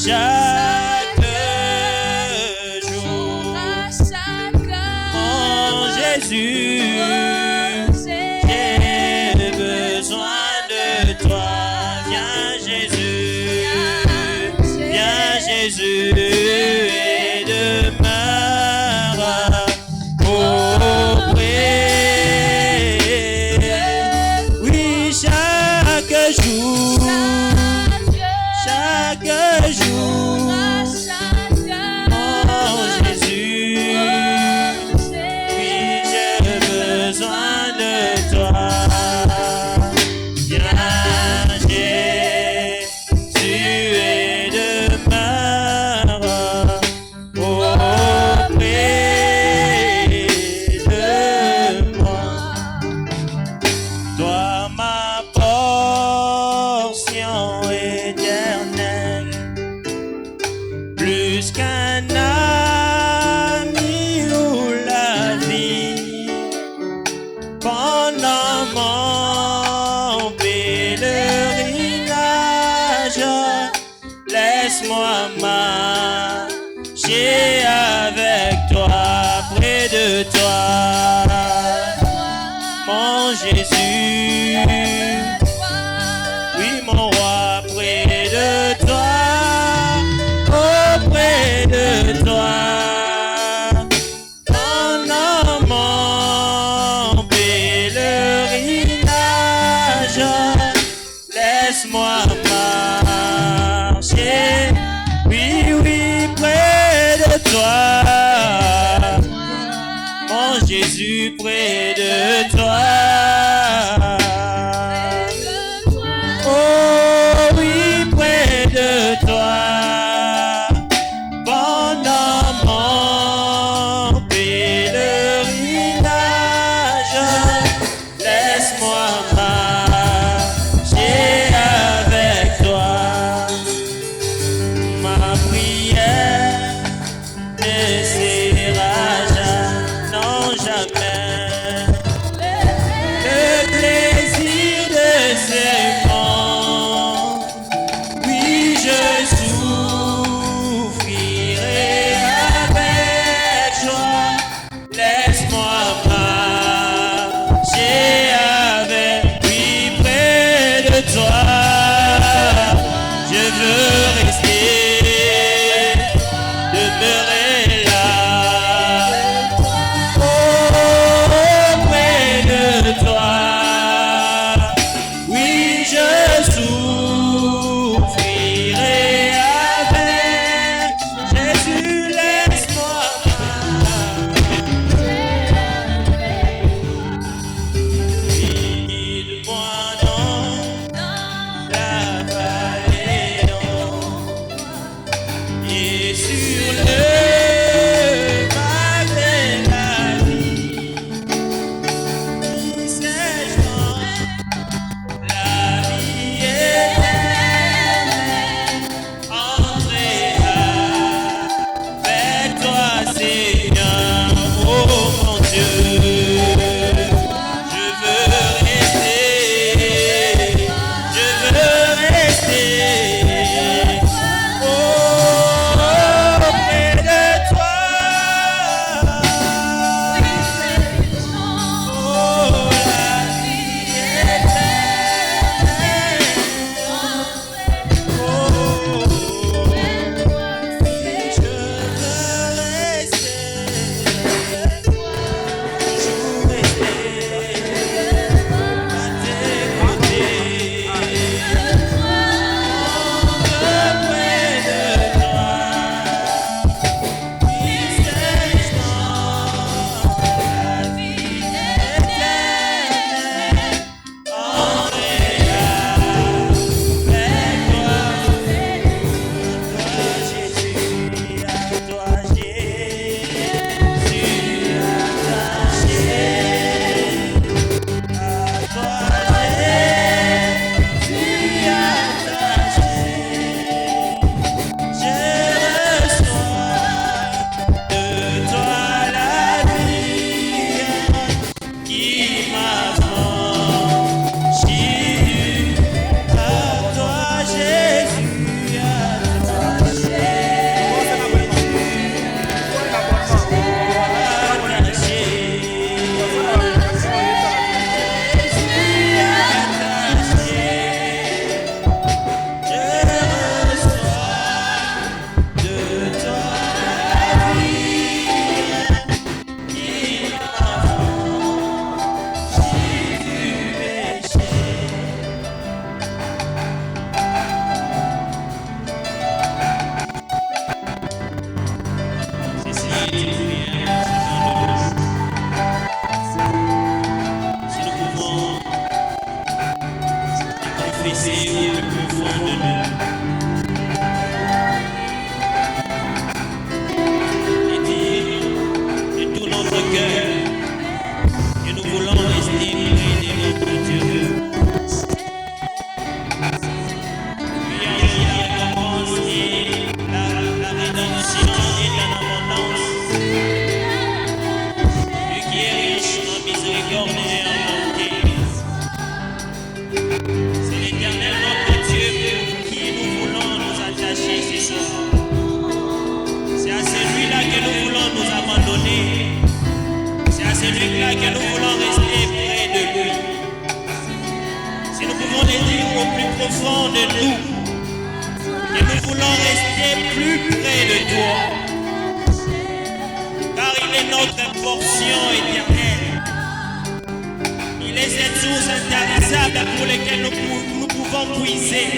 chaque jour. Oh Jésus, j'ai besoin de toi. Viens Jésus, viens Jésus, et demeure auprès. Oui, chaque jour, chaque jour. Oh Jésus, oui, j'ai besoin de toi. Viens Jésus, et demeure auprès de moi. Toi ma portion éternelle, plus qu'un ami ou la vie. Pendant mon pèlerinage, laisse-moi marcher avec toi, près de toi, mon Jésus. Oui, mon roi, près de toi, auprès de toi. Pendant mon pèlerinage, laisse-moi marcher. Oui, oui, près de toi, mon Jésus, près de toi. Oh oui, près de toi. Pendant mon pèlerinage, laisse-moi marcher avec toi. Ma prière ne sera non jamais cela que nous voulons rester près de lui. Si nous pouvons le dire au plus profond de nous, que nous voulons rester plus près de toi, car il est notre portion éternelle. Il est cette source intarissable pour laquelle nous pouvons puiser.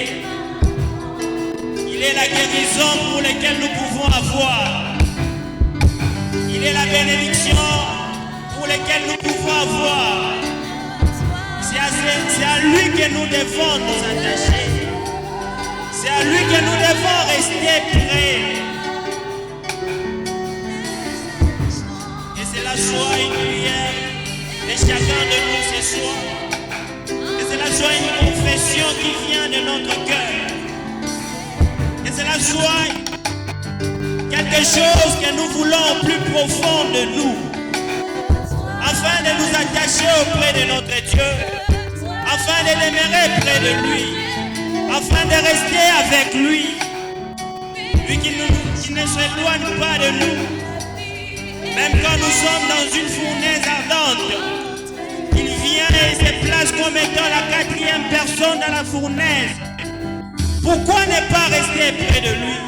Il est la guérison pour laquelle nous pouvons avoir. Il est la bénédiction pour laquelle nous pouvons avoir. C'est à lui que nous devons nous attacher. C'est à lui que nous devons rester près. Que cela soit une prière de chacun de nous ce soir. Que cela soit une confession qui vient de notre cœur. Que cela soit quelque chose que nous voulons au plus profond de nous, afin de nous attacher auprès de notre Dieu, afin de demeurer près de lui, afin de rester avec lui, lui qui ne s'éloigne pas de nous. Même quand nous sommes dans une fournaise ardente, il vient et se place comme étant la quatrième personne dans la fournaise. Pourquoi ne pas rester près de lui?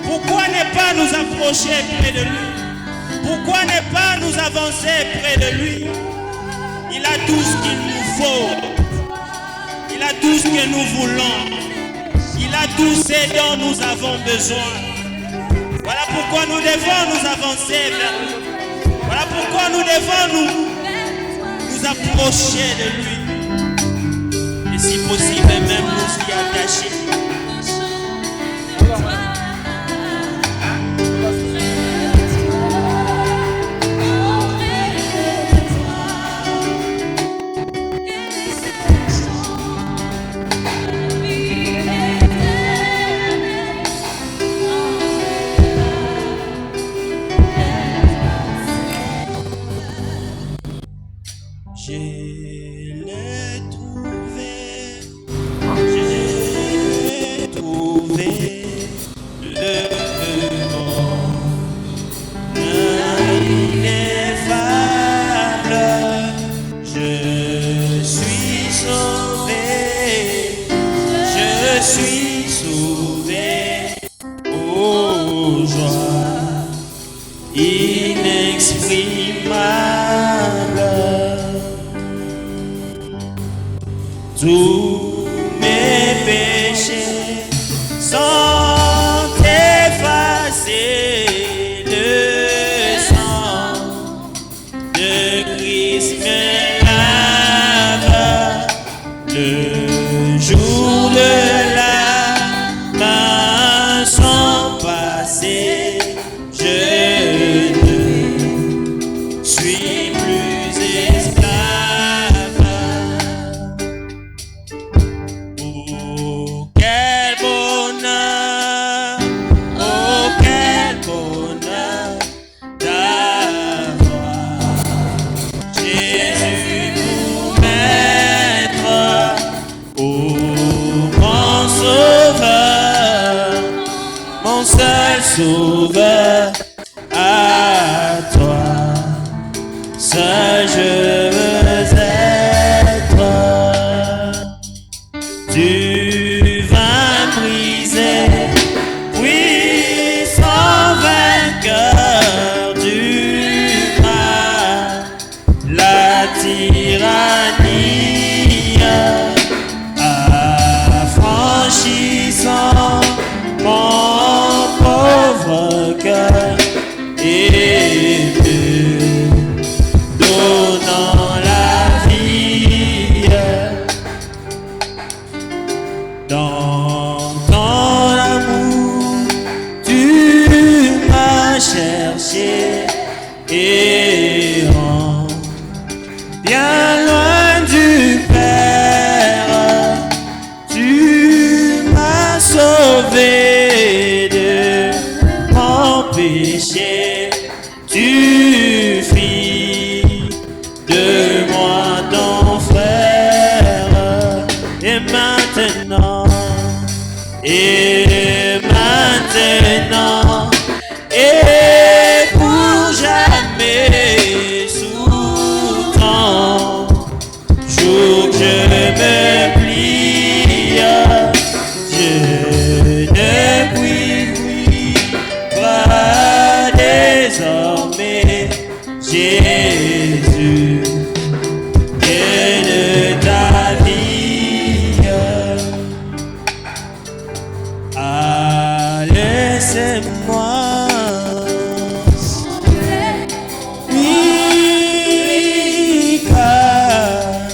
Pourquoi ne pas nous approcher près de lui? Pourquoi ne pas nous avancer près de lui? Il a tout ce qu'il nous faut. Il a tout ce que nous voulons. Il a tout ce dont nous avons besoin. Voilà pourquoi nous devons nous avancer vers lui. Voilà pourquoi nous devons nous approcher de lui. Et si possible, même nous y attacher. Tous mes péchés sont effacés, le sang de Christ me lave. Le jour de la main sont passés, je ne suis plus esclave. Oh, quel bonheur d'avoir Jésus pour maître. Oh, mon sauveur, mon seul sauveur, à toi seul je veux être. Tu vas briser, puissant vainqueur du mal, la tyrannie, affranchissant mon pauvre cœur et me donnant la vie. Dans ton amour, tu m'as cherché et bien loin du Père, tu m'as sauvé de mon péché. Tu fis de moi ton frère. Et maintenant, et pour jamais, sous laissez-moi. Oui, car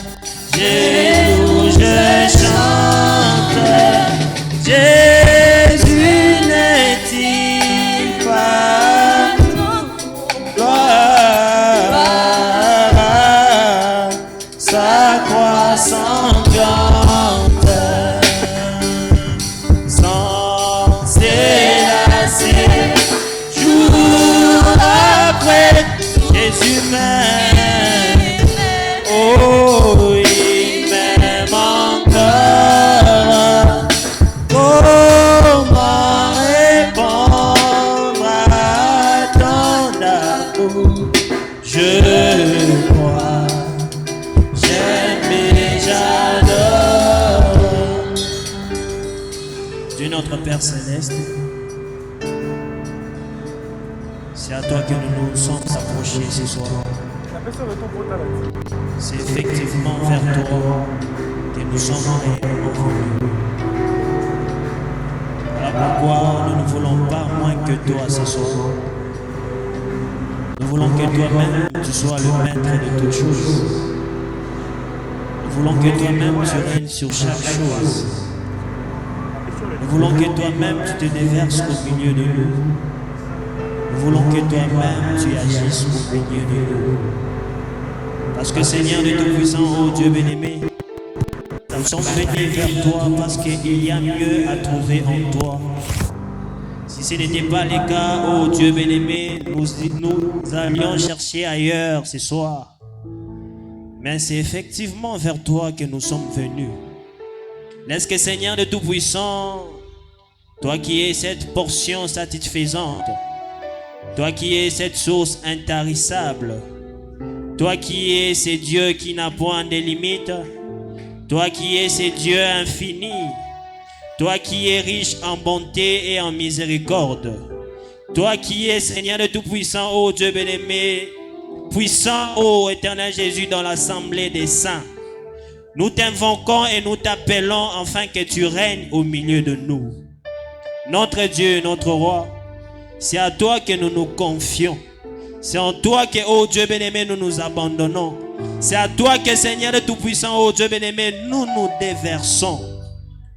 Jésus, je chante. Jésus n'est-il pas gloire, sa croix sanglante, sans s'élasser, jour après, Jésus m'aime. Oh, il m'aime encore. Comment répondre à ton amour? Je crois, j'aime et j'adore. Dieu notre Père Céleste, c'est à toi que nous nous sommes approchés ce soir. C'est effectivement vers toi que nous sommes réellement venus. Voilà pourquoi nous ne voulons pas moins que toi ce soir. Nous voulons que toi-même tu sois le maître de toutes choses. Nous voulons que toi-même tu règnes sur chaque chose. Nous voulons que toi-même tu te déverses au milieu de nous. Nous voulons que toi-même tu agisses au milieu de nous. Parce que Seigneur de Tout-Puissant, oh Dieu bien-aimé, nous sommes venus vers toi parce qu'il y a mieux à trouver en toi. Si ce n'était pas le cas, oh Dieu bien-aimé, nous allions chercher ailleurs ce soir. Mais c'est effectivement vers toi que nous sommes venus. Laisse que Seigneur de Tout-Puissant, toi qui es cette portion satisfaisante, toi qui es cette source intarissable, toi qui es ce Dieu qui n'a point de limites, toi qui es ce Dieu infini, toi qui es riche en bonté et en miséricorde, toi qui es Seigneur de Tout-Puissant, ô Dieu bien-aimé, puissant, ô éternel Jésus, dans l'assemblée des saints, nous t'invoquons et nous t'appelons afin que tu règnes au milieu de nous. Notre Dieu, notre Roi, c'est à toi que nous nous confions. C'est en toi que, ô Dieu bien-aimé, nous nous abandonnons. C'est à toi que, Seigneur de Tout-Puissant, ô Dieu bien-aimé, nous nous déversons.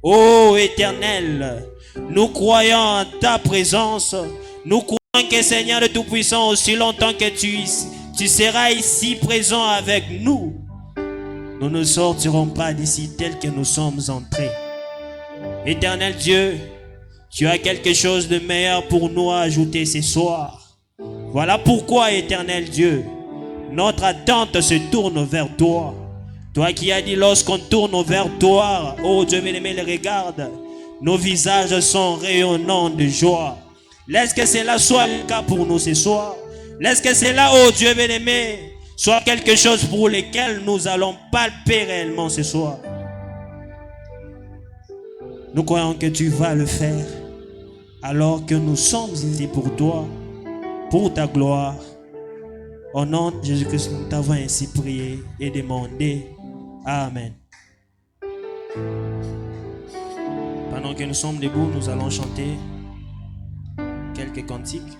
Ô Éternel, nous croyons en ta présence. Nous croyons que, Seigneur de Tout-Puissant, aussi longtemps que tu seras ici présent avec nous, nous ne sortirons pas d'ici tel que nous sommes entrés. Éternel Dieu, tu as quelque chose de meilleur pour nous à ajouter ce soir. Voilà pourquoi, éternel Dieu, notre attente se tourne vers toi. Toi qui as dit lorsqu'on tourne vers toi, oh Dieu bien-aimé, les regarde, nos visages sont rayonnants de joie. Laisse que cela soit le cas pour nous ce soir. Laisse que cela, oh Dieu bien-aimé, soit quelque chose pour lequel nous allons palper réellement ce soir. Nous croyons que tu vas le faire alors que nous sommes ici pour toi, pour ta gloire. Au nom de Jésus-Christ, nous t'avons ainsi prié et demandé. Amen. Pendant que nous sommes debout, nous allons chanter quelques cantiques.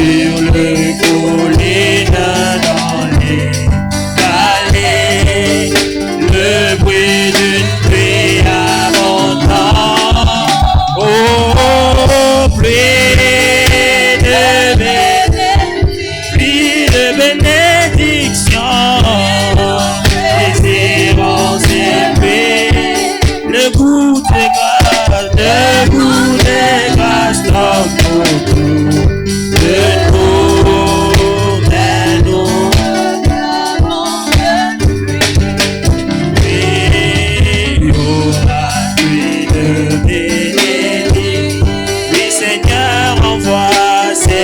le collines, dans les vallées, le bruit d'une pluie abondante. Oh, pluie de bénédiction, désirance et pluie, le goût de grâce, dans autour de nous, il y aura pluie de bénédiction. Oui, Seigneur, envoie-nous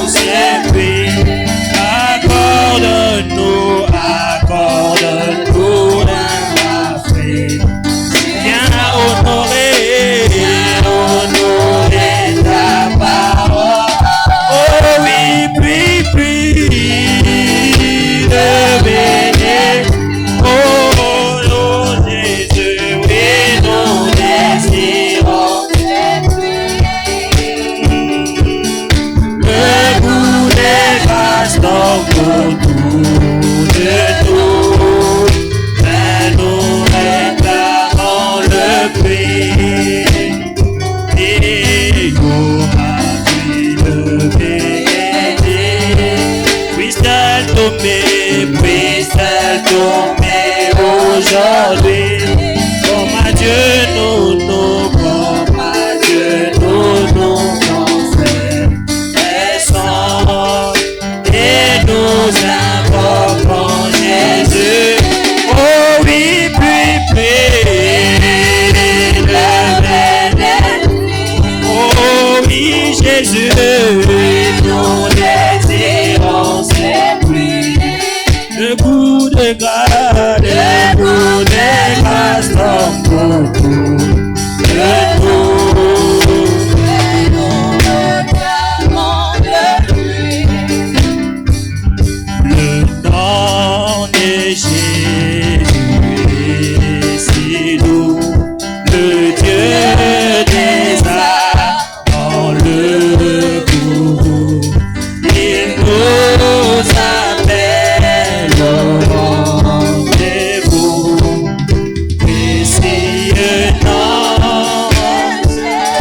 ces pluies. Accorde-nous la fée. Viens honorer ta parole. Oh oui, pluie de bénédiction. Oh Jésus, oui, nous désirons le goût des grâces dans autour de nous. Mais nous réclamons le prix. Il y aura pluie de bénédiction. Puisse-t-elle tomber aujourd'hui. Comme à Dieu nous confessons et nous invoquons Jésus. Oh oui, pluie de bénédiction. Oh oui, Jésus, nous désirons ces pluies. Le goût de grâce dans beaucoup de nous. Le nom de Jésus est si doux, le Dieu des arts dans le courroux. Il nous appelle au rendez-vous.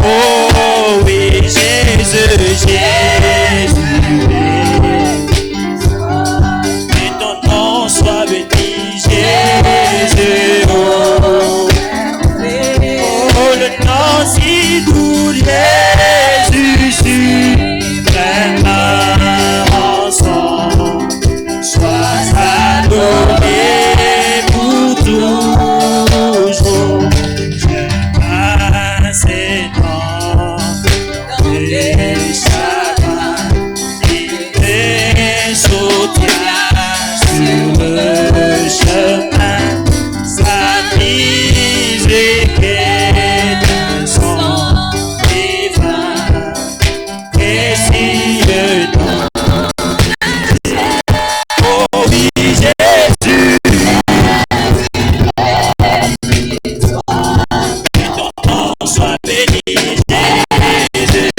Oh oui, Jésus, que ton nom soit béni, Jésus. Oh, le nom si doux, Jésus, suprême ensemble, sois adoré pour toujours. Ces noms et chagrins, il te soutient sur le chemin. Sa miséricorde son divin, et si le nom. Oh oui, Jésus, que ton nom soit béni, Jésus.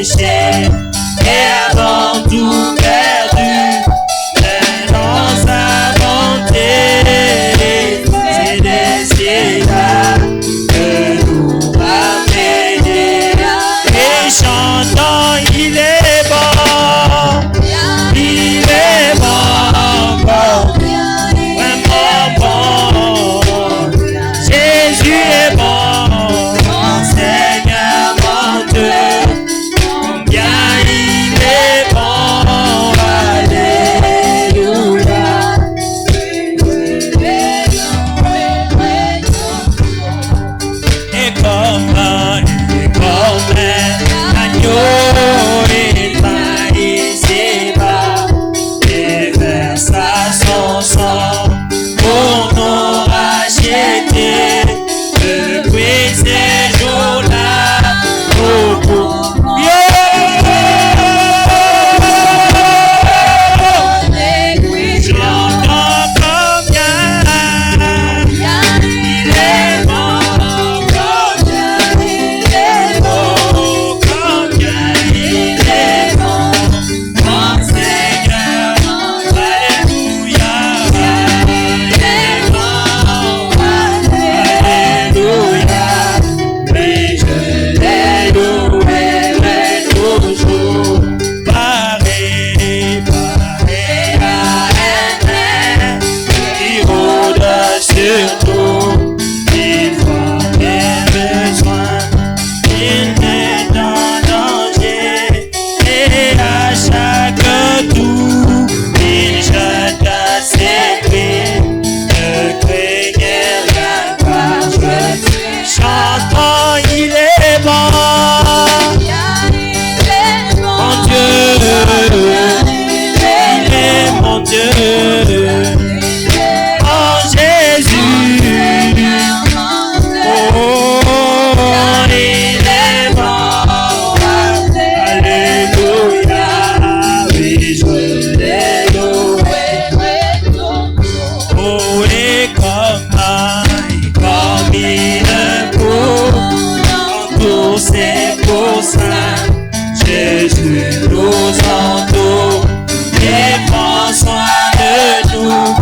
péché et avant tout perdu. Mais dans sa bonté, c'est décida de nous ramener. Et chantons, il est bon, il est bon, bon, vraiment bon. Jésus est bon, mon Seigneur, mon Dieu, combien il est bon, alléluia. Et comme l'agneau est trahi ici-bas, et versa son sang pour nous racheter. Depuis ces jours-là, beaucoup je l'entends combien il est bon, combien il est bon, combien il est bon, mon Seigneur, alléluia, il est bon, alléluia, mais je l'ai loué toujours, pareil, pareil à un qui rôde sur nous, il voit mes besoins, il met en danger, et à chaque tour, il jette ses cris, ne craignez rien car je suis. Chantons, il est bon, mon Dieu, il est mon Dieu, oh Jésus, oh, il est bon, alléluia, oui, je l'ai loué, oh, et comme il coule dans tous ses poussins, Jésus nous entoure et prend soin de nous.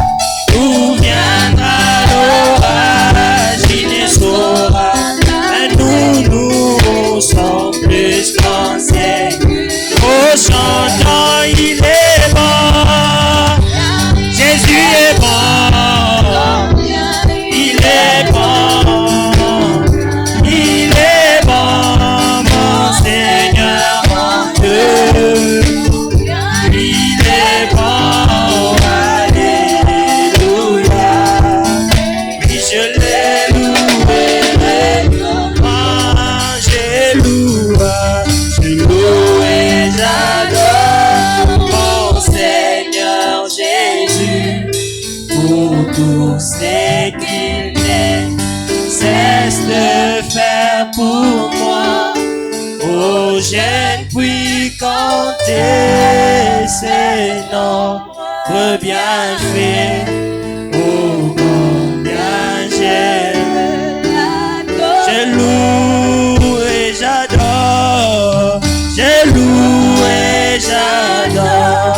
D'où viendra l'orage, il ne saura, mais nous sommes plus pensés. Oh, chantons, il est bon, Jésus est bon, il est bon, il est bon, mon Seigneur, mon Dieu, il est bon, alléluia, oui, je l'ai loué, je loue et j'adore mon Seigneur Jésus pour tout ce qu'il est, cesse de faire pour moi. Oh, je ne puis compter ses nombreux bienfaits. Oh, combien je loue et j'adore, je loue et j'adore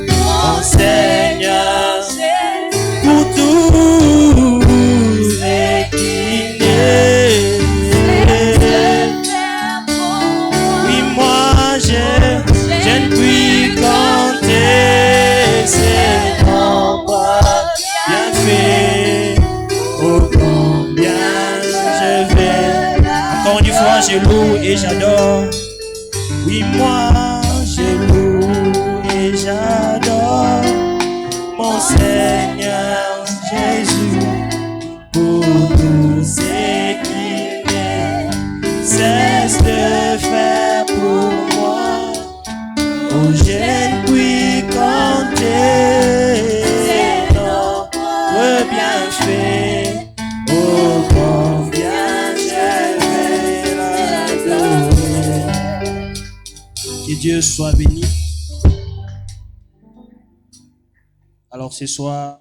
mon Seigneur pour tout ce qu'il est. Oui, moi je ne puis compter ses nombreux bienfaits. Oh, combien je vais. Encore une fois, je loue et j'adore. Oui, moi je loue et j'adore mon Seigneur Jésus pour tout ce qu'il est, cesse de faire pour moi. Oh, je ne puis compter ses nombreux bienfaits. Oh, combien je vais l'adorer. Que Dieu soit béni. Alors ce soir,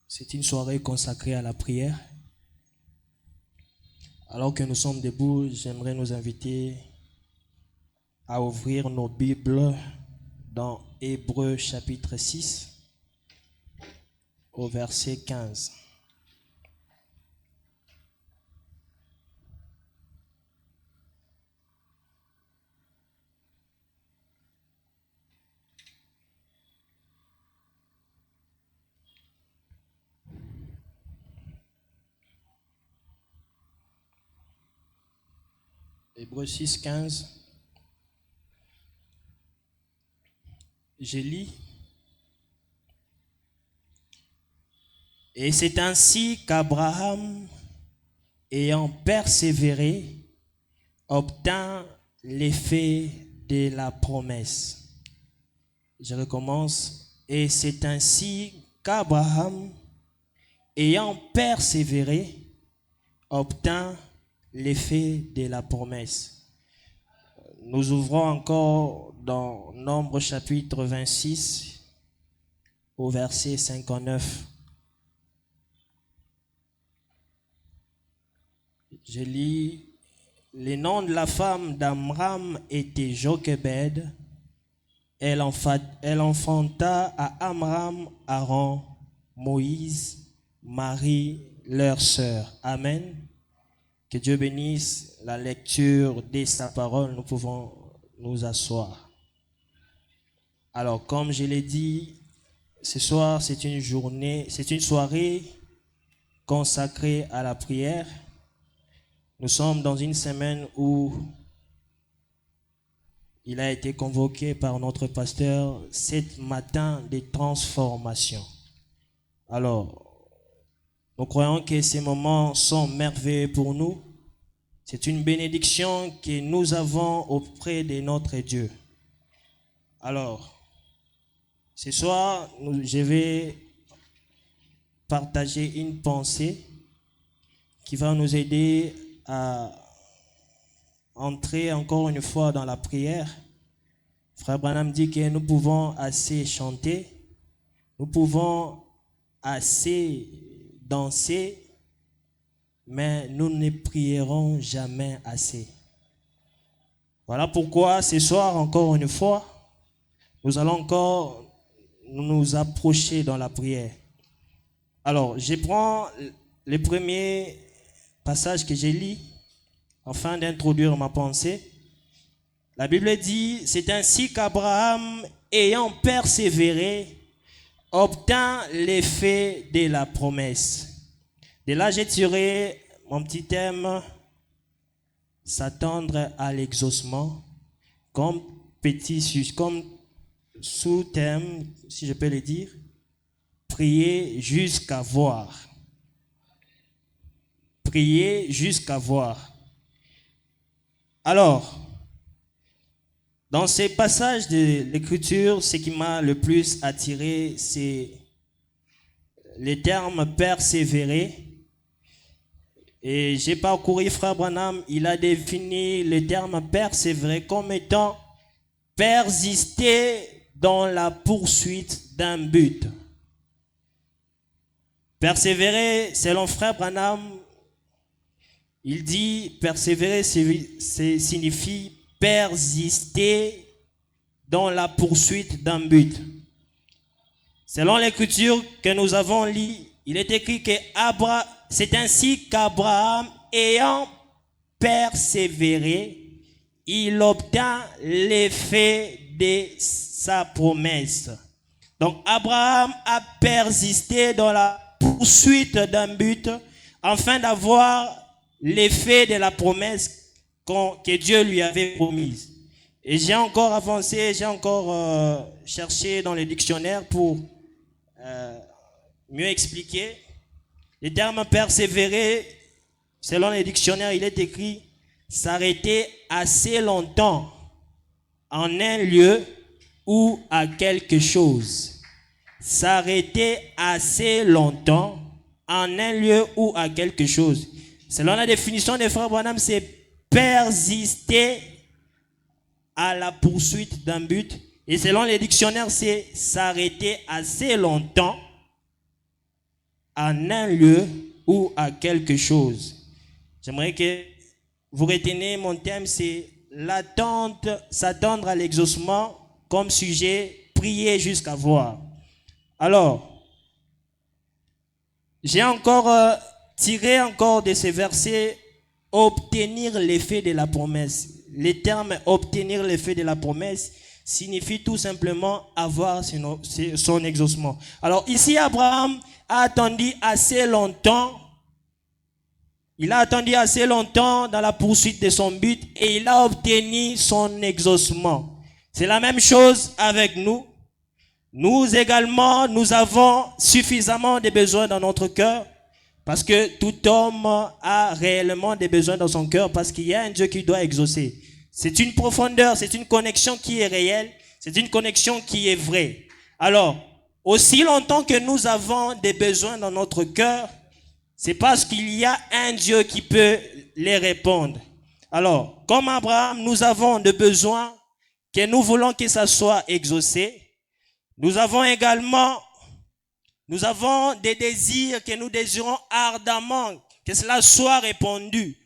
c'est une soirée consacrée à la prière. Alors que nous sommes debout, j'aimerais nous inviter à ouvrir nos Bibles dans Hébreux chapitre 6 au verset 15. Hébreux 6, 15. Je lis. Et c'est ainsi qu'Abraham, ayant persévéré, obtint l'effet de la promesse. Je recommence. Et c'est ainsi qu'Abraham, ayant persévéré, obtint l'effet de la promesse. Nous ouvrons encore dans Nombre chapitre 26 au verset 59. Je lis. Le nom de la femme d'Amram était Jochebed. Elle enfanta à Amram, Aaron, Moïse, Marie, leur sœur. Amen. Que Dieu bénisse la lecture de sa parole. Nous pouvons nous asseoir. Alors, comme je l'ai dit, ce soir, c'est une soirée consacrée à la prière. Nous sommes dans une semaine où il a été convoqué par notre pasteur 7 matins de transformation. Alors, nous croyons que ces moments sont merveilleux pour nous. C'est une bénédiction que nous avons auprès de notre Dieu. Alors, ce soir, je vais partager une pensée qui va nous aider à entrer encore une fois dans la prière. Frère Branham dit que nous pouvons assez chanter, nous pouvons assez danser, mais nous ne prierons jamais assez. Voilà pourquoi ce soir, encore une fois, nous allons encore nous approcher dans la prière. Alors, je prends le premier passage que j'ai lu afin d'introduire ma pensée. La Bible dit, c'est ainsi qu'Abraham, ayant persévéré, obtint l'effet de la promesse. De là, j'ai tiré mon petit thème, s'attendre à l'exaucement, comme sous-thème, si je peux le dire, prier jusqu'à voir. Prier jusqu'à voir. Alors, dans ces passages de l'Écriture, ce qui m'a le plus attiré, c'est les termes persévérer. Et j'ai parcouru Frère Branham, il a défini le terme persévérer comme étant persister dans la poursuite d'un but. Persévérer, selon Frère Branham, il dit persévérer signifie persister dans la poursuite d'un but. Selon l'écriture que nous avons lue, il est écrit que c'est ainsi qu'Abraham, ayant persévéré, il obtint l'effet de sa promesse. Donc Abraham a persisté dans la poursuite d'un but afin d'avoir l'effet de la promesse que Dieu lui avait promise. Et j'ai encore avancé, j'ai encore cherché dans les dictionnaires pour mieux expliquer. Le terme persévérer, selon les dictionnaires, il est écrit s'arrêter assez longtemps en un lieu ou à quelque chose. S'arrêter assez longtemps en un lieu ou à quelque chose. Selon la définition des frères Branham, c'est persister à la poursuite d'un but. Et selon les dictionnaires, c'est s'arrêter assez longtemps en un lieu ou à quelque chose. J'aimerais que vous reteniez mon thème, c'est l'attente, s'attendre à l'exaucement comme sujet, prier jusqu'à voir. Alors, j'ai encore tiré encore de ces versets obtenir l'effet de la promesse. Les termes obtenir l'effet de la promesse signifie tout simplement avoir son exaucement. Alors ici, Abraham a attendu assez longtemps. Il a attendu assez longtemps dans la poursuite de son but et il a obtenu son exaucement. C'est la même chose avec nous. Nous également, nous avons suffisamment de besoins dans notre cœur parce que tout homme a réellement des besoins dans son cœur parce qu'il y a un Dieu qui doit exaucer. C'est une profondeur, c'est une connexion qui est réelle, c'est une connexion qui est vraie. Alors, aussi longtemps que nous avons des besoins dans notre cœur, c'est parce qu'il y a un Dieu qui peut les répondre. Alors, comme Abraham, nous avons des besoins que nous voulons que ça soit exaucé. Nous avons également, des désirs que nous désirons ardemment que cela soit répondu.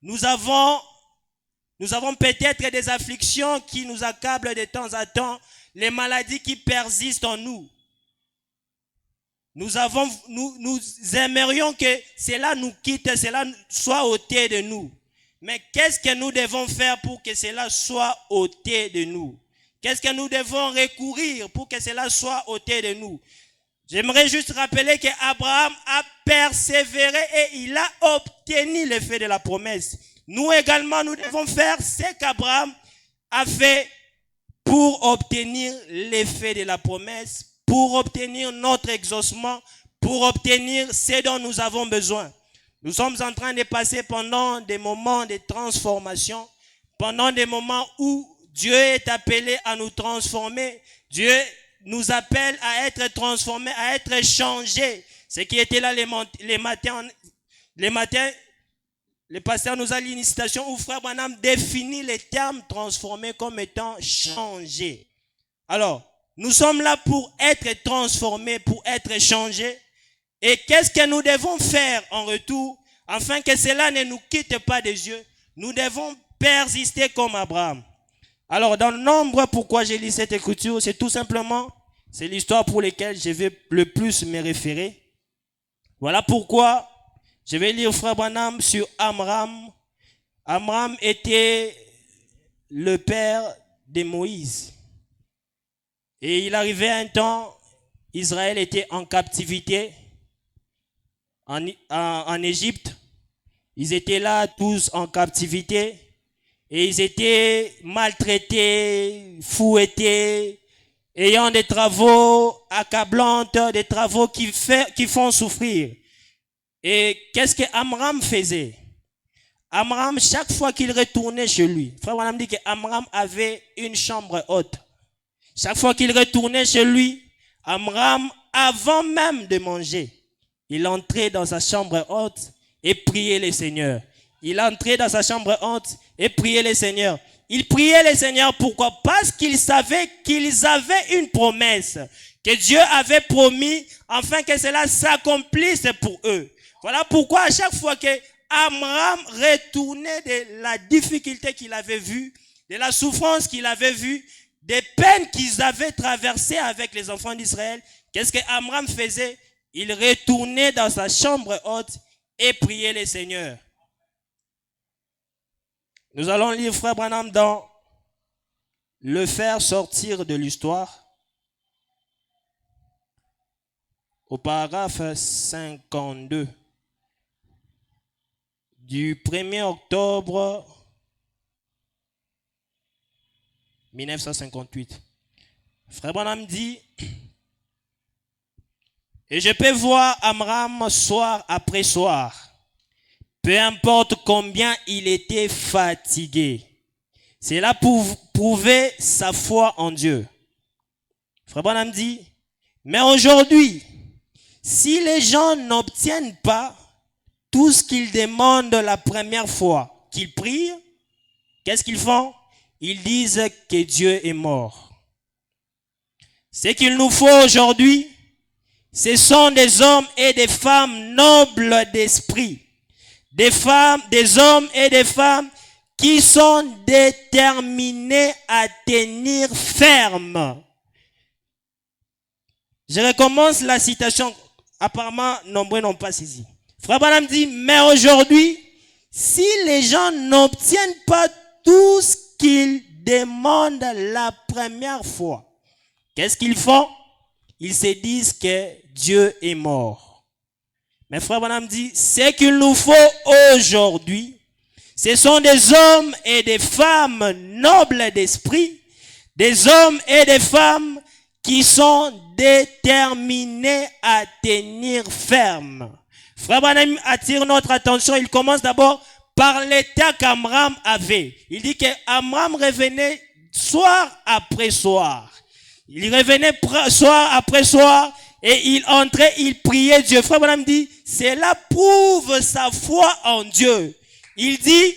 Nous avons peut-être des afflictions qui nous accablent de temps à temps, les maladies qui persistent en nous. Nous aimerions que cela nous quitte, cela soit ôté de nous. Mais qu'est-ce que nous devons faire pour que cela soit ôté de nous? Qu'est-ce que nous devons recourir pour que cela soit ôté de nous? J'aimerais juste rappeler qu'Abraham a persévéré et il a obtenu l'effet de la promesse. Nous également, nous devons faire ce qu'Abraham a fait pour obtenir l'effet de la promesse, pour obtenir notre exaucement, pour obtenir ce dont nous avons besoin. Nous sommes en train de passer pendant des moments de transformation, pendant des moments où Dieu est appelé à nous transformer. Dieu nous appelle à être transformés, à être changés. Ce qui était là les matins, le pasteur nous a lu une citation où Frère Branham définit les termes transformés comme étant changés. Alors, nous sommes là pour être transformés, pour être changés. Et qu'est-ce que nous devons faire en retour afin que cela ne nous quitte pas des yeux? Nous devons persister comme Abraham. Alors, dans le nombre, pourquoi j'ai lu cette écriture, c'est tout simplement, c'est l'histoire pour laquelle je vais le plus me référer. Voilà pourquoi je vais lire Frère Branham sur Amram. Amram était le père de Moïse. Et il arrivait un temps, Israël était en captivité en Égypte. Ils étaient là tous en captivité et ils étaient maltraités, fouettés, ayant des travaux accablants, des travaux qui font souffrir. Et qu'est-ce que Amram faisait? Amram, chaque fois qu'il retournait chez lui, Frère Branham dit que Amram avait une chambre haute. Chaque fois qu'il retournait chez lui, Amram, avant même de manger, il entrait dans sa chambre haute et priait le Seigneur. Il entrait dans sa chambre haute et priait le Seigneur. Il priait le Seigneur, pourquoi? Parce qu'il savait qu'ils avaient une promesse, que Dieu avait promis, afin que cela s'accomplisse pour eux. Voilà pourquoi à chaque fois que Amram retournait de la difficulté qu'il avait vue, de la souffrance qu'il avait vue, des peines qu'ils avaient traversées avec les enfants d'Israël, qu'est-ce que Amram faisait? Il retournait dans sa chambre haute et priait le Seigneur. Nous allons lire Frère Branham dans Le faire sortir de l'histoire, au paragraphe 52. Du 1er octobre 1958. Frère Branham dit, et je peux voir Amram soir après soir, peu importe combien il était fatigué. Cela prouvait sa foi en Dieu. Frère Branham dit, mais aujourd'hui, si les gens n'obtiennent pas tout ce qu'ils demandent la première fois qu'ils prient, qu'est-ce qu'ils font? Ils disent que Dieu est mort. Ce qu'il nous faut aujourd'hui, ce sont des hommes et des femmes nobles d'esprit. Des hommes et des femmes qui sont déterminés à tenir ferme. Je recommence la citation. Apparemment, nombreux n'ont pas saisi. Frère Branham dit, mais aujourd'hui, si les gens n'obtiennent pas tout ce qu'ils demandent la première fois, qu'est-ce qu'ils font? Ils se disent que Dieu est mort. Mais Frère Branham dit, ce qu'il nous faut aujourd'hui, ce sont des hommes et des femmes nobles d'esprit, des hommes et des femmes qui sont déterminés à tenir ferme. Frère Branham attire notre attention. Il commence d'abord par l'état qu'Amram avait. Il dit qu'Amram revenait soir après soir. Il revenait soir après soir et il entrait, il priait Dieu. Frère Branham dit, cela prouve sa foi en Dieu. Il dit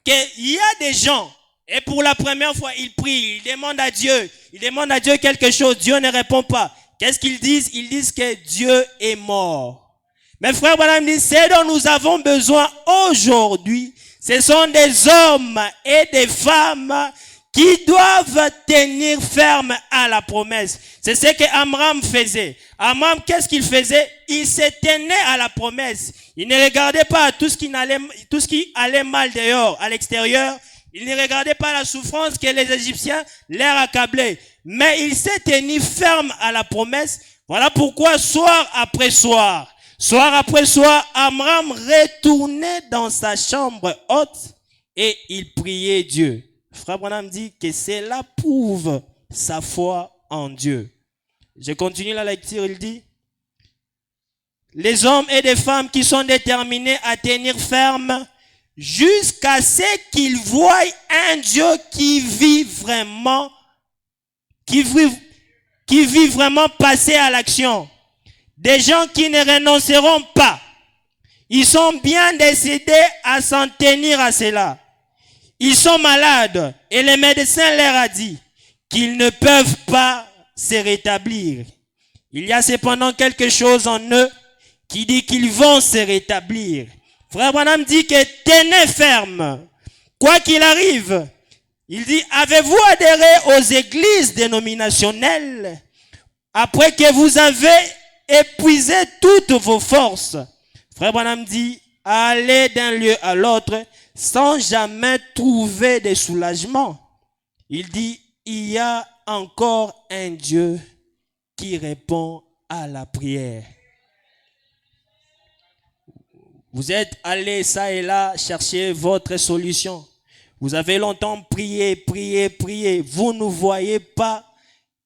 qu'il y a des gens, et pour la première fois, ils prient, ils demandent à Dieu quelque chose. Dieu ne répond pas. Qu'est-ce qu'ils disent? Ils disent que Dieu est mort. Mais frère Branham dit, ce dont nous avons besoin aujourd'hui, ce sont des hommes et des femmes qui doivent tenir ferme à la promesse. C'est ce que Amram faisait. Amram, qu'est-ce qu'il faisait? Il se tenait à la promesse. Il ne regardait pas tout ce qui allait mal dehors, à l'extérieur. Il ne regardait pas la souffrance que les Égyptiens leur accablaient. Mais il s'est tenu ferme à la promesse. Voilà pourquoi soir après soir, Amram retournait dans sa chambre haute et il priait Dieu. Frère Branham dit que cela prouve sa foi en Dieu. Je continue la lecture, il dit, les hommes et les femmes qui sont déterminés à tenir ferme jusqu'à ce qu'ils voient un Dieu qui vit vraiment passer à l'action. Des gens qui ne renonceront pas. Ils sont bien décidés à s'en tenir à cela. Ils sont malades et le médecin leur a dit qu'ils ne peuvent pas se rétablir. Il y a cependant quelque chose en eux qui dit qu'ils vont se rétablir. Frère Branham dit que tenez ferme. Quoi qu'il arrive, il dit, avez-vous adhéré aux églises dénominationnelles après que vous avez épuisé toutes vos forces? Frère Branham dit, allez d'un lieu à l'autre sans jamais trouver de soulagement. Il dit, il y a encore un Dieu qui répond à la prière. Vous êtes allés ça et là chercher votre solution. Vous avez longtemps prié. Vous ne voyez pas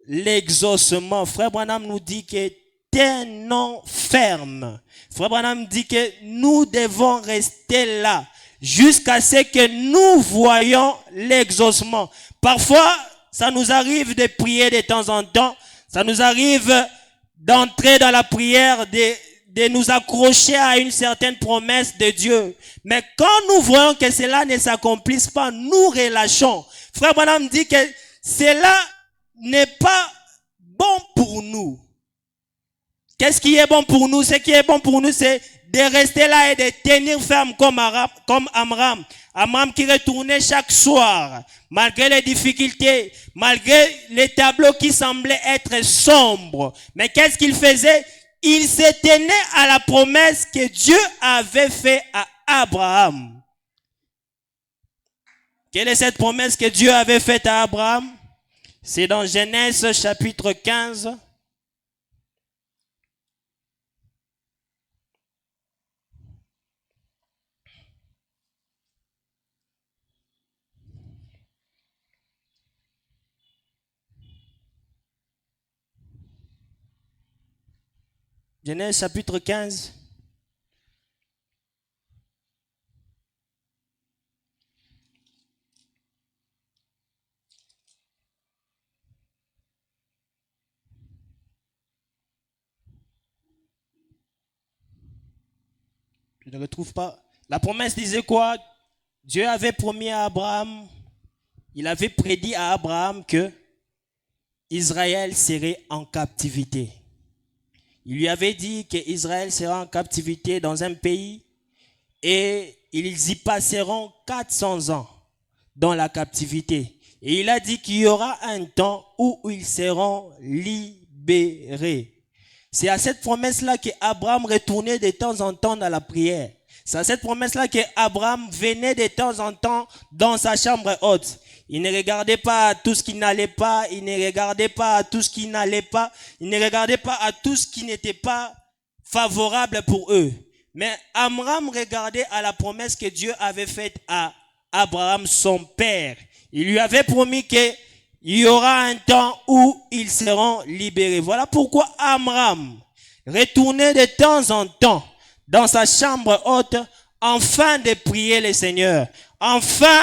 l'exaucement. Frère Branham nous dit que tenons ferme. Frère Branham dit que nous devons rester là jusqu'à ce que nous voyions l'exaucement. Parfois, ça nous arrive de prier de temps en temps. Ça nous arrive d'entrer dans la prière, de nous accrocher à une certaine promesse de Dieu. Mais quand nous voyons que cela ne s'accomplisse pas, nous relâchons. Frère Branham dit que cela n'est pas bon pour nous. Qu'est-ce qui est bon pour nous? Ce qui est bon pour nous, c'est de rester là et de tenir ferme comme Amram. Amram qui retournait chaque soir, malgré les difficultés, malgré les tableaux qui semblaient être sombres. Mais qu'est-ce qu'il faisait? Il se tenait à la promesse que Dieu avait faite à Abraham. Quelle est cette promesse que Dieu avait faite à Abraham? C'est dans Genèse chapitre 15. Genèse chapitre 15. Je ne retrouve pas. La promesse disait quoi? Dieu avait promis à Abraham, il avait prédit à Abraham que Israël serait en captivité. Il lui avait dit qu'Israël sera en captivité dans un pays et ils y passeront 400 ans dans la captivité. Et il a dit qu'il y aura un temps où ils seront libérés. C'est à cette promesse-là qu'Abraham retournait de temps en temps dans la prière. C'est à cette promesse-là qu'Abraham venait de temps en temps dans sa chambre haute. Il ne regardait pas à tout ce qui n'allait pas, il ne regardait pas à tout ce qui n'allait pas, il ne regardait pas à tout ce qui n'était pas favorable pour eux. Mais Abraham regardait à la promesse que Dieu avait faite à Abraham, son père. Il lui avait promis qu'il y aura un temps où ils seront libérés. Voilà pourquoi Abraham retournait de temps en temps dans sa chambre haute, afin de prier le Seigneur, afin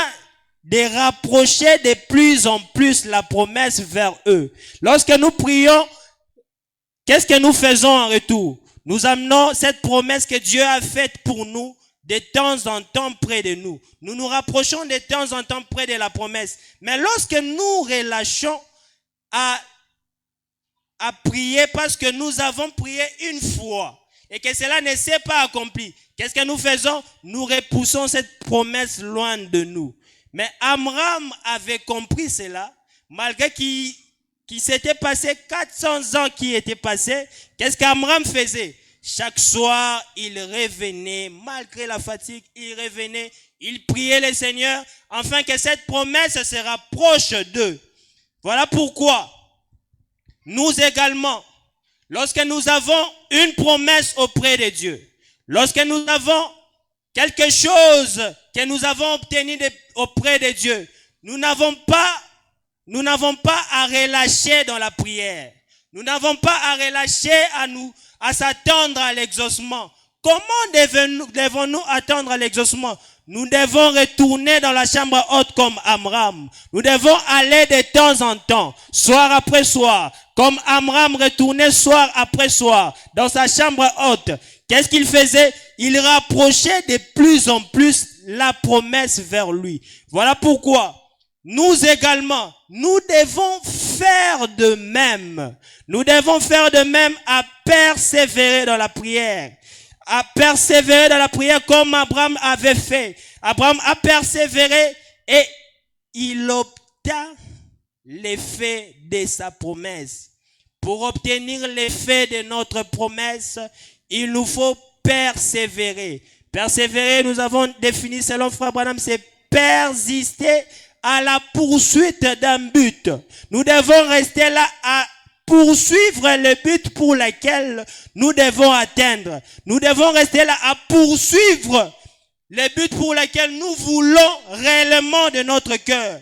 de rapprocher de plus en plus la promesse vers eux. Lorsque nous prions, qu'est-ce que nous faisons en retour? Nous amenons cette promesse que Dieu a faite pour nous de temps en temps près de nous. Nous nous rapprochons de temps en temps près de la promesse. Mais lorsque nous relâchons à prier parce que nous avons prié une fois et que cela ne s'est pas accompli, qu'est-ce que nous faisons? Nous repoussons cette promesse loin de nous. Mais Abraham avait compris cela, malgré qu'il s'était passé 400 ans qui étaient passés. Qu'est-ce qu'Abraham faisait? Chaque soir, il revenait, malgré la fatigue, il revenait, il priait le Seigneur, afin que cette promesse se rapproche d'eux. Voilà pourquoi, nous également, lorsque nous avons une promesse auprès de Dieu, lorsque nous avons quelque chose que nous avons obtenu auprès de Dieu, nous n'avons pas à relâcher dans la prière. Nous n'avons pas à relâcher à s'attendre à l'exaucement. Comment devons-nous attendre à l'exaucement? Nous devons retourner dans la chambre haute comme Abraham. Nous devons aller de temps en temps, soir après soir, comme Abraham retournait soir après soir dans sa chambre haute. Qu'est-ce qu'il faisait? Il rapprochait de plus en plus la promesse vers lui. Voilà pourquoi nous également, nous devons faire de même. Nous devons faire de même à persévérer dans la prière. À persévérer dans la prière comme Abraham avait fait. Abraham a persévéré et il obtint l'effet de sa promesse. Pour obtenir l'effet de notre promesse, il nous faut persévérer. Persévérer, nous avons défini selon Frère Branham, c'est persister à la poursuite d'un but. Nous devons rester là à poursuivre le but pour lequel nous devons atteindre. Nous devons rester là à poursuivre le but pour lequel nous voulons réellement de notre cœur.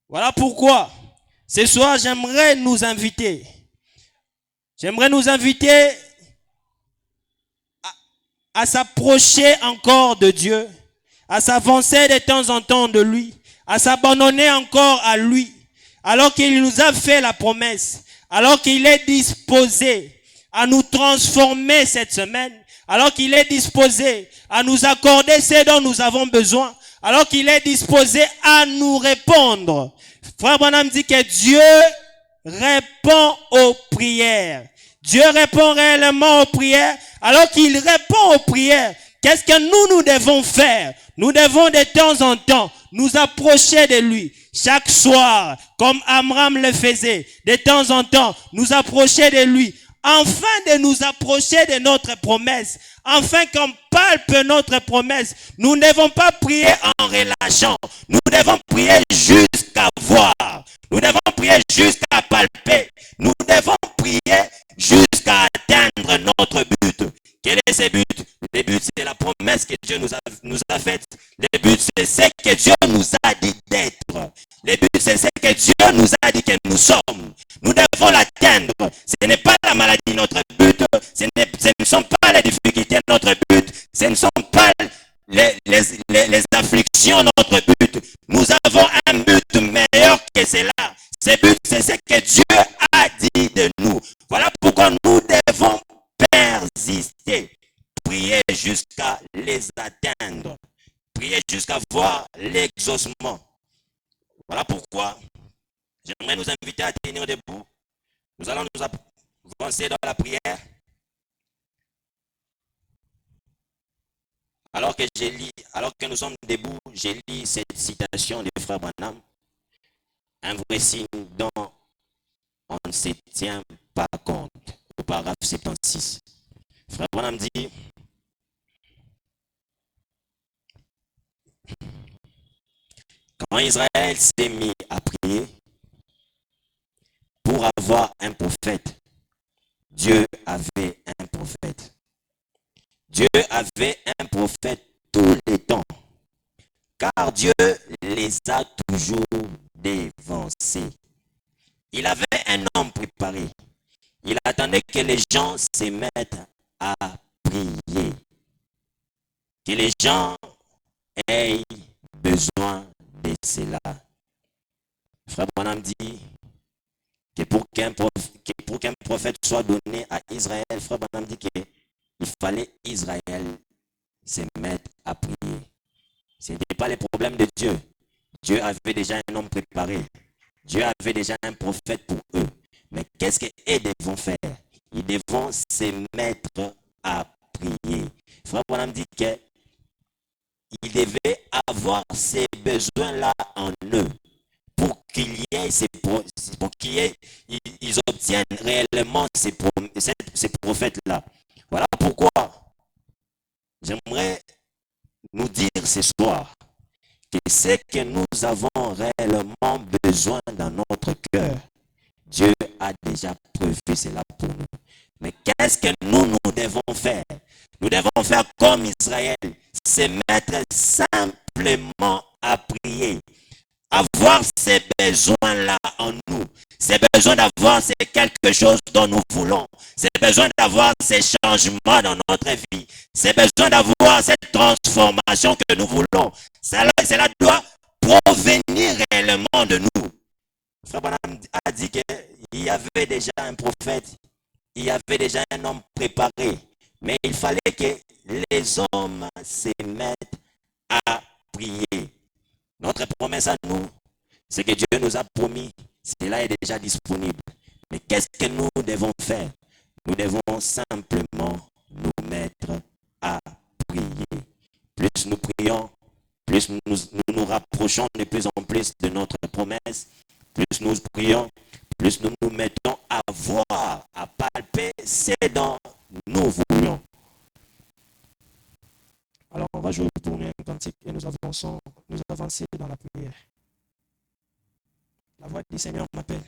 Voilà pourquoi ce soir j'aimerais nous inviter à s'approcher encore de Dieu, à s'avancer de temps en temps de lui, à s'abandonner encore à lui, alors qu'il nous a fait la promesse, alors qu'il est disposé à nous transformer cette semaine, alors qu'il est disposé à nous accorder ce dont nous avons besoin, alors qu'il est disposé à nous répondre. Frère Branham dit que Dieu répond aux prières. Dieu répond réellement aux prières. Alors qu'il répond aux prières, qu'est-ce que nous devons faire? Nous devons de temps en temps nous approcher de lui. Chaque soir, comme Abraham le faisait, de temps en temps, nous approcher de lui. Afin de nous approcher de notre promesse, afin qu'on palpe notre promesse, nous ne devons pas prier en relâchant. Nous devons prier jusqu'à voir. Nous devons prier jusqu'à palper. Nous devons prier jusqu'à atteindre notre but. Quel est ce but? Le but, c'est la promesse que Dieu nous a faite. Le but, c'est ce que Dieu nous a dit d'être. Le but, c'est ce que Dieu nous a dit que nous sommes. Nous devons l'atteindre. Ce n'est pas la maladie notre but. Ce ne sont pas les difficultés notre but. Ce ne sont pas les afflictions notre but. Nous avons un but meilleur que cela. Ce but, c'est ce que Dieu a dit de nous. Voilà pourquoi nous devons persister. Prier jusqu'à les atteindre. Prier jusqu'à voir l'exaucement. Voilà pourquoi j'aimerais nous inviter à tenir debout. Nous allons nous avancer dans la prière. Alors que nous sommes debout, j'ai lu cette citation de Frère Branham, un vrai signe dont on ne se tient pas compte, au paragraphe 76. Frère Branham dit, quand Israël s'est mis à prier pour avoir un prophète, Dieu avait un prophète. Dieu avait un prophète tous les temps, car Dieu les a toujours dévancés. Il avait un homme préparé. Il attendait que les gens se mettent à prier. Que les gens aient besoin de cela. Frère Branham dit que pour qu'un prophète soit donné à Israël, Frère Branham dit qu'il fallait Israël se mettre à prier. Ce n'était pas les problèmes de Dieu. Dieu avait déjà un homme préparé. Dieu avait déjà un prophète pour eux. Mais qu'est-ce qu'ils devront faire? Ils devront se mettre à prier. Frère Branham dit qu'ils devaient avoir ces besoins-là en eux pour qu'ils y ait ils obtiennent réellement ces prophètes-là. Voilà pourquoi j'aimerais nous dire ce soir que ce que nous avons réellement besoin dans notre cœur, Dieu a déjà prévu cela pour nous. Mais qu'est-ce que nous devons faire? Nous devons faire comme Israël, se mettre simplement à prier. Avoir ces besoins-là en nous. C'est besoin d'avoir c'est quelque chose dont nous voulons. C'est besoin d'avoir ces changements dans notre vie. C'est besoin d'avoir cette transformation que nous voulons. Cela doit provenir réellement de nous. Frère Branham a dit qu'il y avait déjà un prophète, il y avait déjà un homme préparé, mais il fallait que les hommes se mettent à prier. Notre promesse à nous, c'est que Dieu nous a promis, cela est déjà disponible. Mais qu'est-ce que nous devons faire? Nous devons simplement nous mettre à prier. Plus nous prions, plus nous rapprochons de plus en plus de notre promesse. Plus nous prions, plus nous nous mettons à voir, à palper ce dont nous voulions. Alors on va jouer pour un cantique et nous avançons dans la prière. La voix du Seigneur m'appelle.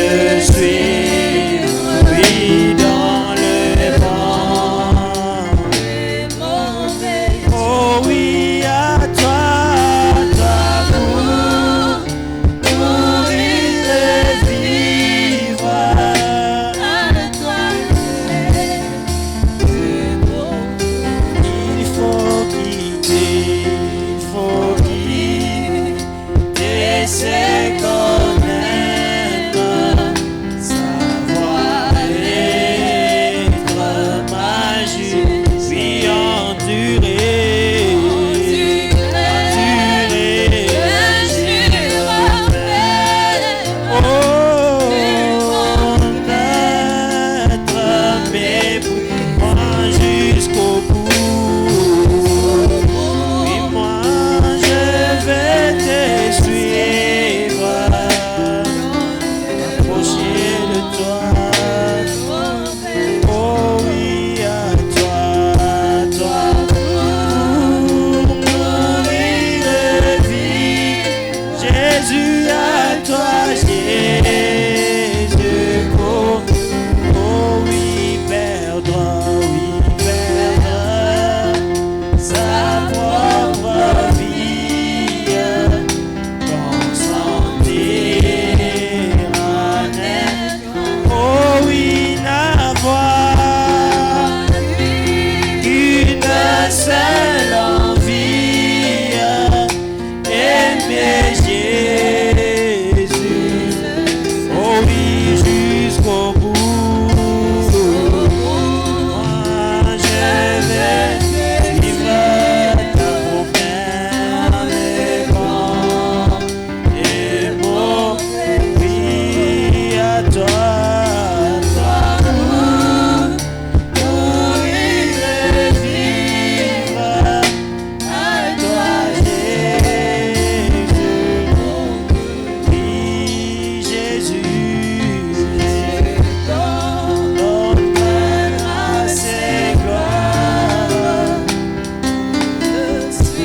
te suivre, oui, dans le vent. Oh oui, à toi, pour mourir et vivre. Il faut quitter, c'est qu'on aime, savoir être magique, puis endurer, être mépris, moi jusqu'au bout. Et moi je vais te suivre, approcher de toi. Oh oui, à toi, pour mourir et vivre. Jésus, à toi, Jésus, oh oui, perdre sa propre vie, consentir à naître. Oh oui, n'avoir qu'une seule envie, aimer Jésus. Oh oui, jusqu'au bout. Moi je vais vivre ta promesse, les vents et mots. Oui, à toi, mourir et vivre. À toi, Jésus. Oui, Jésus. Donne grâce et gloire,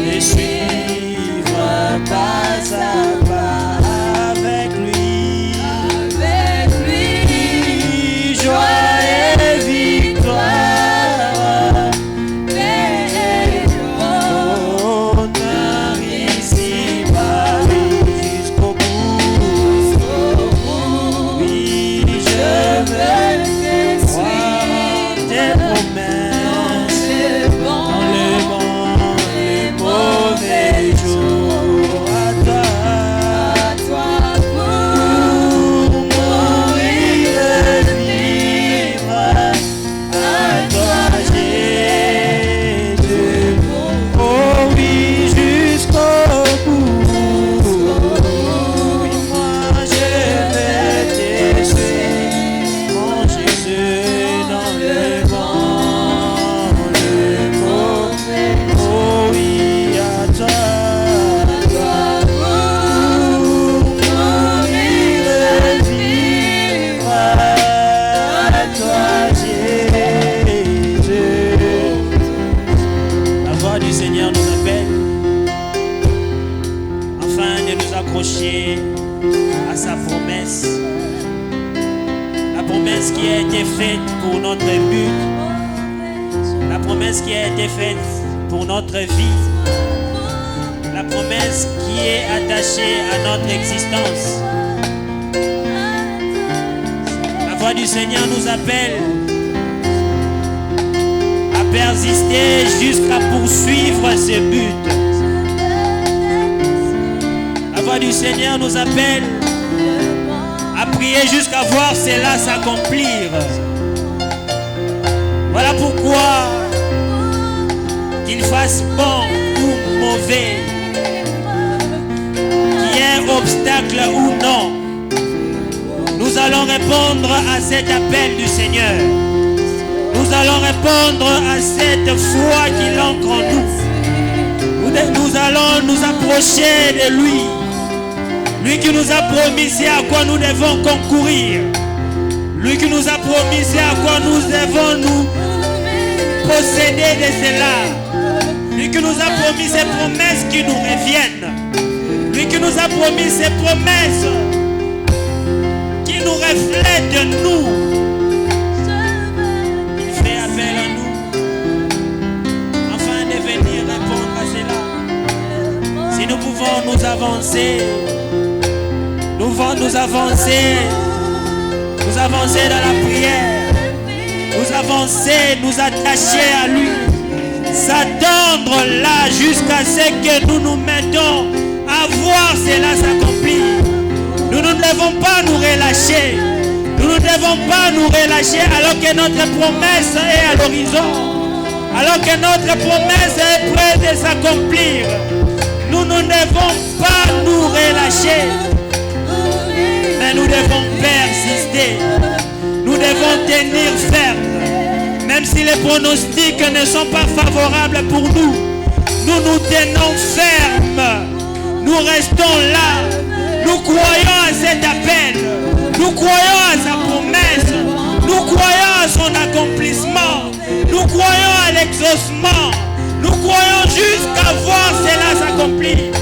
et suivre pas à pas avec lui. Joie et victoire, honneur ici-bas, jusqu'au bout. Oui, je veux croire en tes promesses, dans le bon, les mauvais jours. À toi, pour mourir et vivre. À toi, Jésus. Oh oui, jusqu'au bout. Oui, moi je vais te suivre, mon Jésus, dans le vent, le mot. Oh oui, à toi, pour mourir et vivre. À toi, Jésus. La voix du Seigneur nous appelle afin de nous accrocher à sa promesse. La promesse qui a été faite pour notre but. La promesse qui a été faite pour notre vie. La promesse qui est attachée à notre existence. La voix du Seigneur nous appelle à persister jusqu'à poursuivre ce but. La voix du Seigneur nous appelle à prier jusqu'à voir cela s'accomplir. Voilà pourquoi, qu'il fasse bon ou mauvais, qu'il y ait obstacle ou non, nous allons répondre à cet appel du Seigneur. Nous allons répondre à cette foi qu'il ancre en nous. Nous allons nous approcher de lui. Lui qui nous a promis c'est à quoi nous devons concourir. Lui qui nous a promis c'est à quoi nous devons nous posséder de cela. Lui qui nous a promis ces promesses qui nous reviennent. Lui qui nous a promis ces promesses qui nous reflète nous. Il fait appel à nous afin de venir répondre à cela. Si nous pouvons nous avancer, nous pouvons nous avancer dans la prière, nous avancer, nous attacher à lui, s'attendre là jusqu'à ce que nous nous mettons à voir cela s'accomplir. Nous ne devons pas nous relâcher. Nous ne devons pas nous relâcher alors que notre promesse est à l'horizon, alors que notre promesse est près de s'accomplir. Nous ne devons pas nous relâcher, mais nous devons persister. Nous devons tenir ferme. Même si les pronostics ne sont pas favorables pour nous, nous nous tenons fermes. Nous restons là. Nous croyons à cet appel. Nous croyons à sa promesse. Nous croyons à son accomplissement. Nous croyons à l'exaucement. Nous croyons jusqu'à voir cela s'accomplir.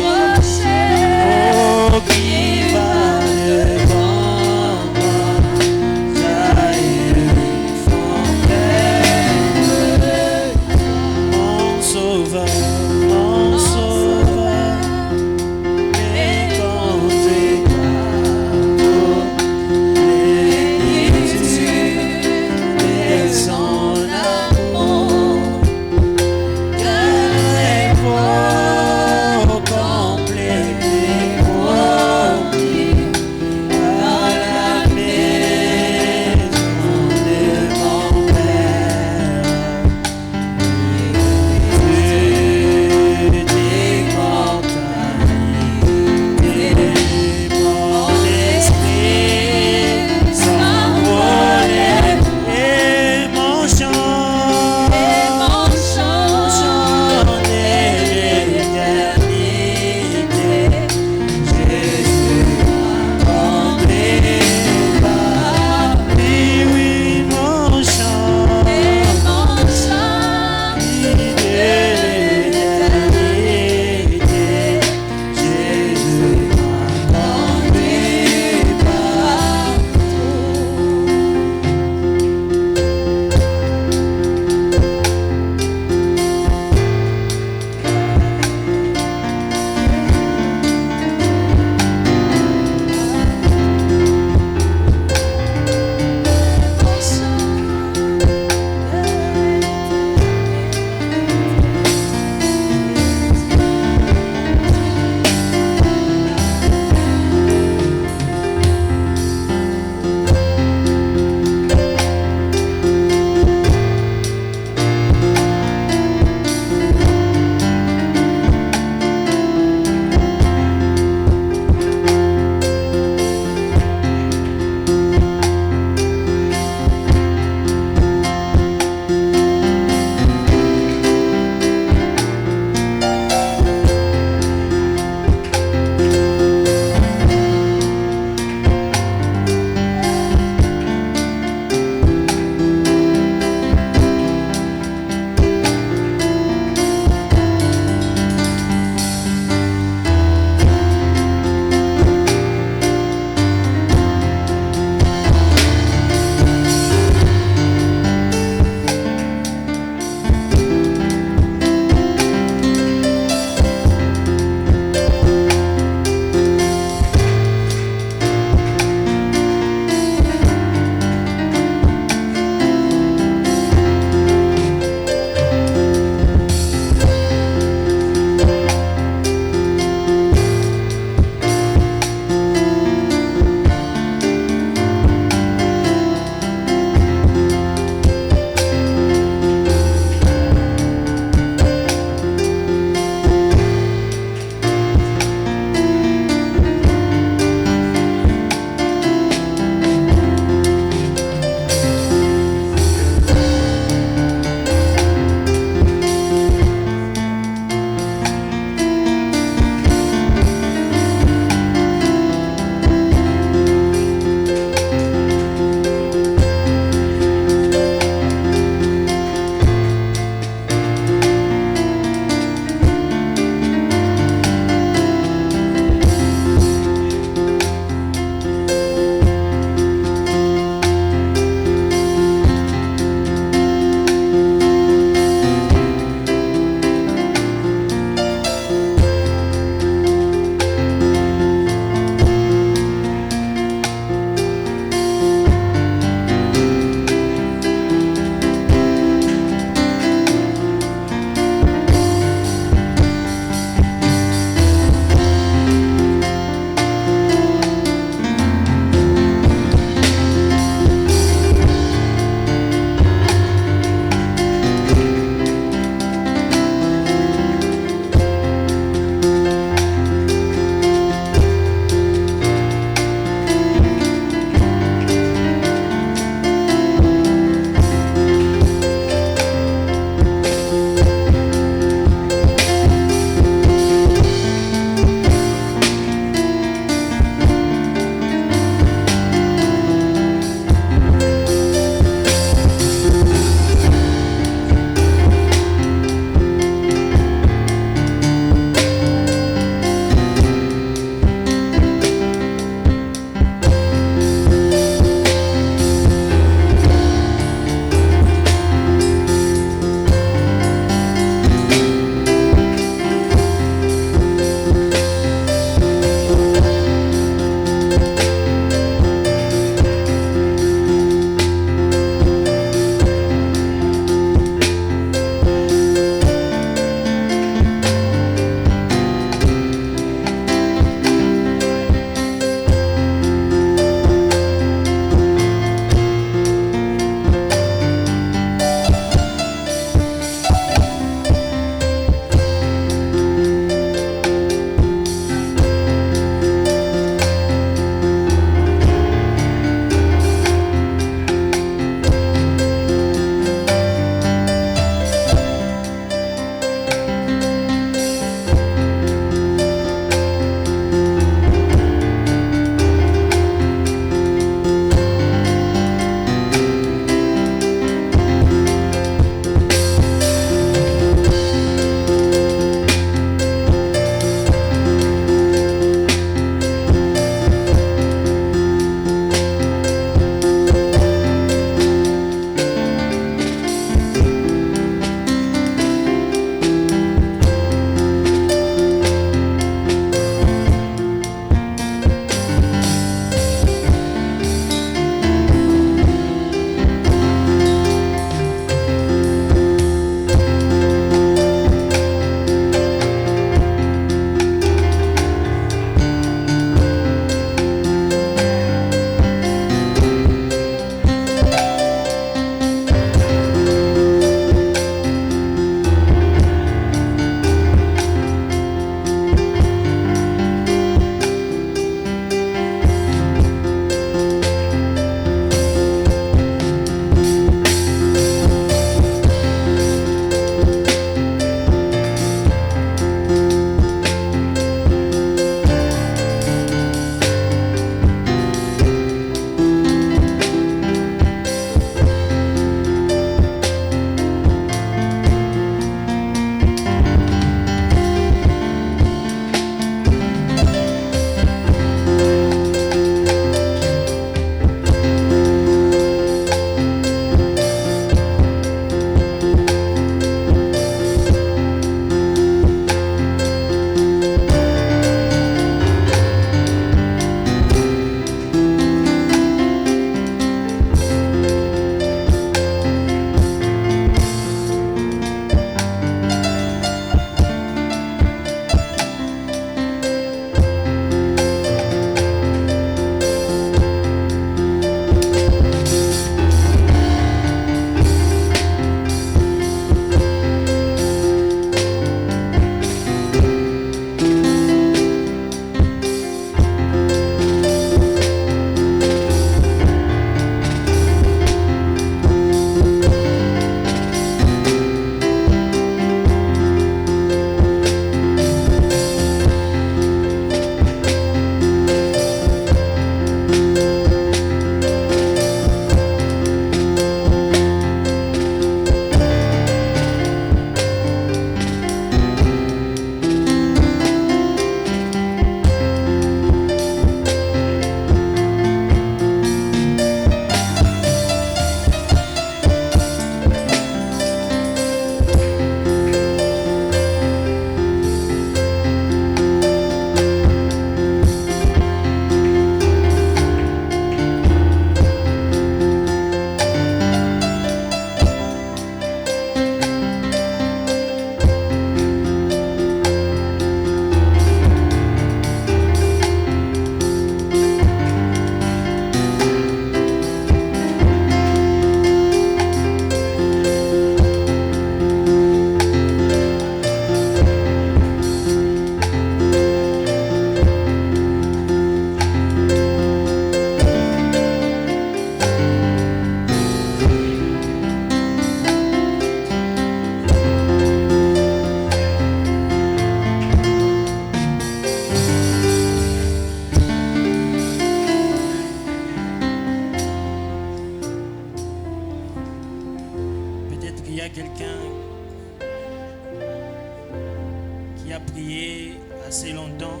qui a prié assez longtemps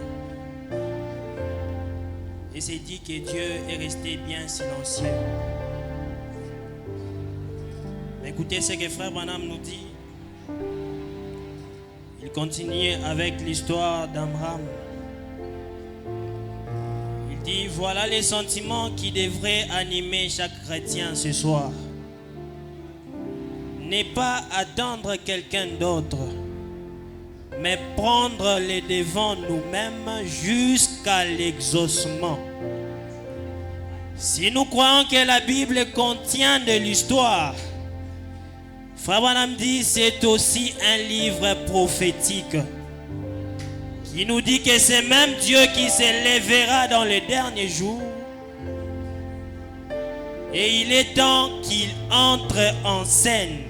et s'est dit que Dieu est resté bien silencieux. Mais écoutez ce que Frère Branham nous dit. Il continue avec l'histoire d'Abraham. Il dit, voilà les sentiments qui devraient animer chaque chrétien ce soir. Ne pas attendre quelqu'un d'autre, mais prendre les devants nous-mêmes jusqu'à l'exaucement. Si nous croyons que la Bible contient de l'histoire, Frère Branham dit c'est aussi un livre prophétique qui nous dit que c'est même Dieu qui s'élèvera dans les derniers jours. Et il est temps qu'il entre en scène.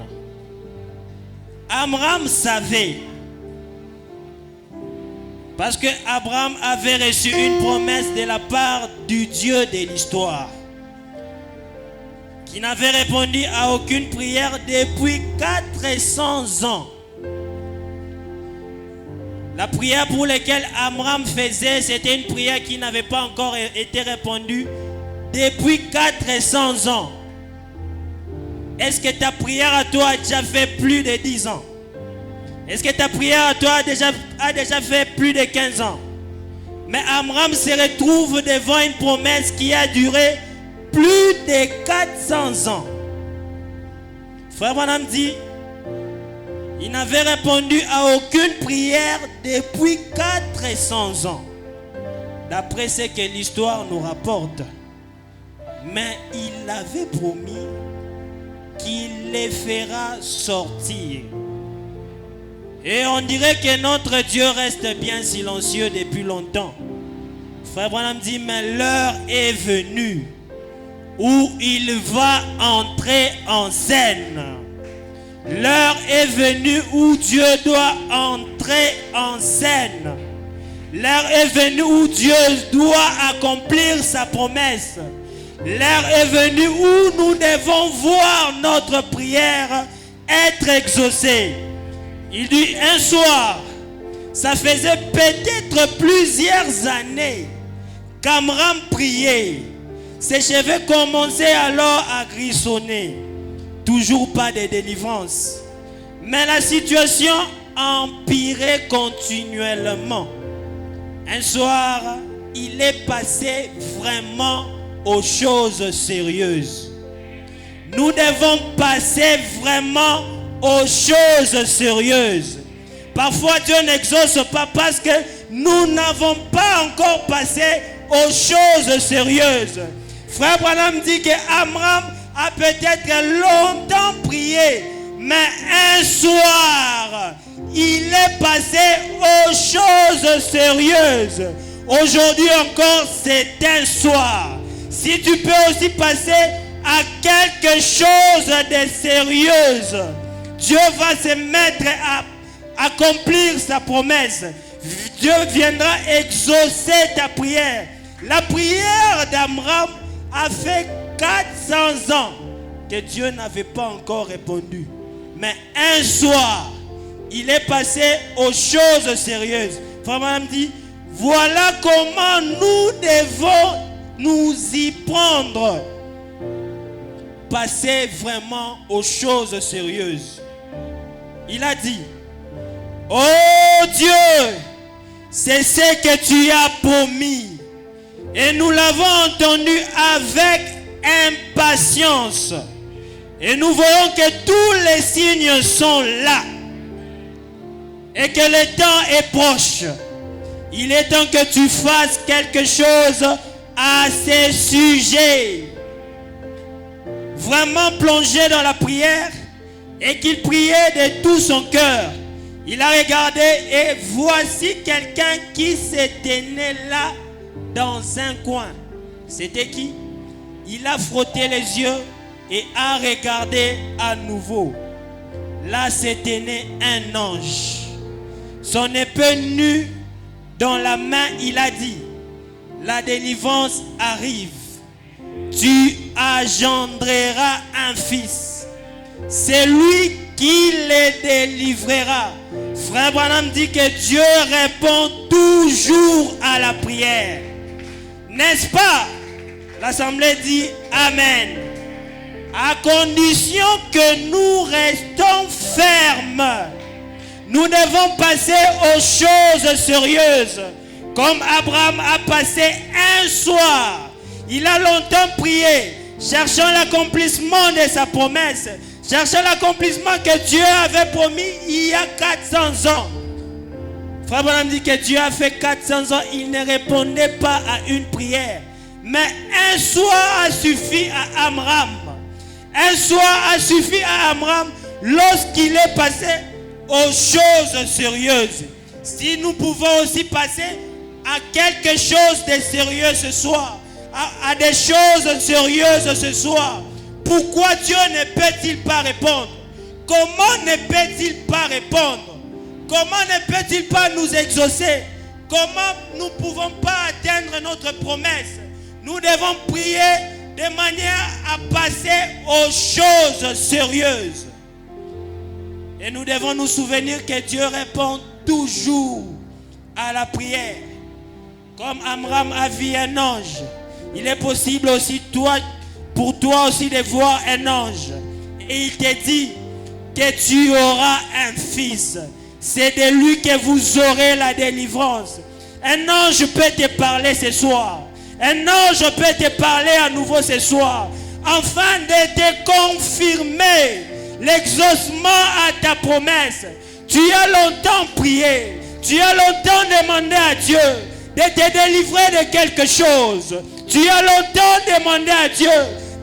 Abraham savait, parce que Abraham avait reçu une promesse de la part du Dieu de l'histoire, qui n'avait répondu à aucune prière depuis 400 ans. La prière pour laquelle Abraham faisait, c'était une prière qui n'avait pas encore été répondue depuis 400 ans. Est-ce que ta prière à toi a déjà fait plus de 10 ans? Est-ce que ta prière à toi a déjà fait plus de 15 ans? Mais Abraham se retrouve devant une promesse qui a duré plus de 400 ans. Frère Branham dit, il n'avait répondu à aucune prière depuis 400 ans. D'après ce que l'histoire nous rapporte. Mais il avait promis qu'il les fera sortir. Et on dirait que notre Dieu reste bien silencieux depuis longtemps. Frère Branham dit, mais l'heure est venue où il va entrer en scène. L'heure est venue où Dieu doit entrer en scène. L'heure est venue où Dieu doit accomplir sa promesse. L'heure est venue où nous devons voir notre prière être exaucée. Il dit un soir, ça faisait peut-être plusieurs années qu'Abraham priait. Ses cheveux commençaient alors à grissonner. Toujours pas de délivrance. Mais la situation empirait continuellement. Un soir, il est passé vraiment aux choses sérieuses. Nous devons passer vraiment aux choses sérieuses. Parfois Dieu n'exauce pas parce que nous n'avons pas encore passé aux choses sérieuses. Frère Branham dit que Abraham a peut-être longtemps prié, mais un soir, il est passé aux choses sérieuses. Aujourd'hui encore, c'est un soir. Si tu peux aussi passer à quelque chose de sérieuse, Dieu va se mettre à accomplir sa promesse. Dieu viendra exaucer ta prière. La prière d'Abraham a fait 400 ans que Dieu n'avait pas encore répondu. Mais un soir, il est passé aux choses sérieuses. Frère Branham dit, voilà comment nous devons nous y prendre. Passer vraiment aux choses sérieuses. Il a dit, oh Dieu, c'est ce que tu as promis. Et nous l'avons entendu avec impatience. Et nous voyons que tous les signes sont là. Et que le temps est proche. Il est temps que tu fasses quelque chose à ce sujet. Vraiment plongé dans la prière. Et qu'il priait de tout son cœur. Il a regardé et voici quelqu'un qui se tenait là dans un coin. C'était qui? Il a frotté les yeux et a regardé à nouveau. Là se tenait un ange. Son épée nue dans la main, il a dit, la délivrance arrive. Tu engendreras un fils. C'est lui qui les délivrera. Frère Branham dit que Dieu répond toujours à la prière. N'est-ce pas? L'Assemblée dit Amen. À condition que nous restons fermes. Nous devons passer aux choses sérieuses. Comme Abraham a passé un soir. Il a longtemps prié, cherchant l'accomplissement de sa promesse. Cherchant l'accomplissement que Dieu avait promis il y a 400 ans. Frère Branham dit que Dieu a fait 400 ans. Il ne répondait pas à une prière. Mais un soir a suffi à Amram. Un soir a suffi à Amram lorsqu'il est passé aux choses sérieuses. Si nous pouvons aussi passer à quelque chose de sérieux ce soir, à des choses sérieuses ce soir, pourquoi Dieu ne peut-il pas répondre? Comment ne peut-il pas répondre? Comment ne peut-il pas nous exaucer? Comment nous ne pouvons pas atteindre notre promesse? Nous devons prier de manière à passer aux choses sérieuses. Et nous devons nous souvenir que Dieu répond toujours à la prière. Comme Amram a vu un ange, il est possible aussi pour toi aussi de voir un ange. Et il te dit que tu auras un fils. C'est de lui que vous aurez la délivrance. Un ange peut te parler ce soir. Un ange peut te parler à nouveau ce soir. Afin de te confirmer l'exaucement à ta promesse. Tu as longtemps prié. Tu as longtemps demandé à Dieu de te délivrer de quelque chose. Tu as longtemps demandé à Dieu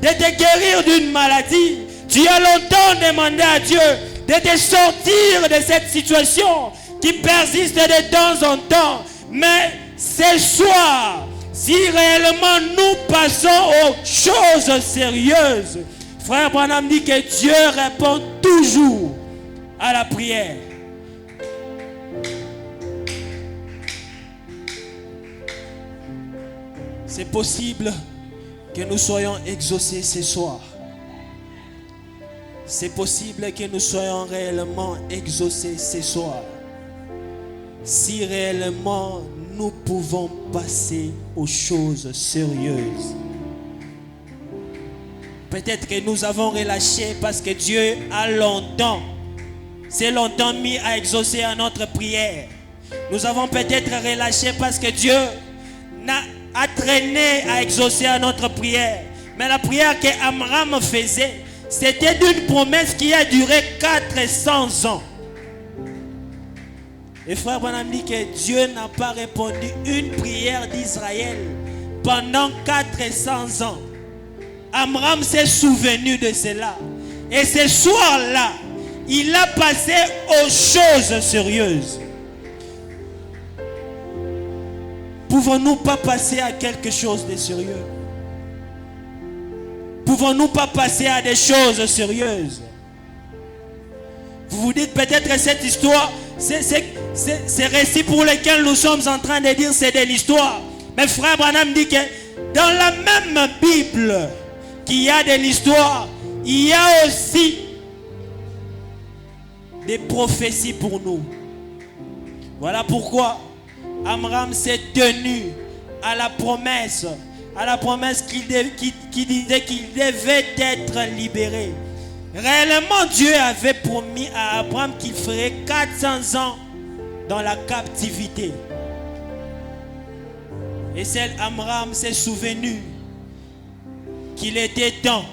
de te guérir d'une maladie. Tu as longtemps demandé à Dieu de te sortir de cette situation qui persiste de temps en temps. Mais ce soir, si réellement nous passons aux choses sérieuses, Frère Branham dit que Dieu répond toujours à la prière. C'est possible que nous soyons exaucés ce soir. C'est possible que nous soyons réellement exaucés ce soir. Si réellement nous pouvons passer aux choses sérieuses. Peut-être que nous avons relâché parce que Dieu s'est longtemps mis à exaucer à notre prière. Nous avons peut-être relâché parce que Dieu a traîné à exaucer à notre prière. Mais la prière que Amram faisait, c'était d'une promesse qui a duré 400 ans. Et Frère Branham dit que Dieu n'a pas répondu une prière d'Israël pendant 400 ans. Amram s'est souvenu de cela. Et ce soir-là, il a passé aux choses sérieuses. Pouvons-nous pas passer à quelque chose de sérieux? Pouvons-nous pas passer à des choses sérieuses? Vous vous dites peut-être cette histoire, ces récits pour lesquels nous sommes en train de dire c'est de l'histoire. Mais Frère Branham dit que dans la même Bible qu'il y a de l'histoire, il y a aussi des prophéties pour nous. Voilà pourquoi Amram s'est tenu à la promesse qui disait qu'il devait être libéré. Réellement, Dieu avait promis à Abraham qu'il ferait 400 ans dans la captivité. Et celle Amram s'est souvenu qu'il était temps.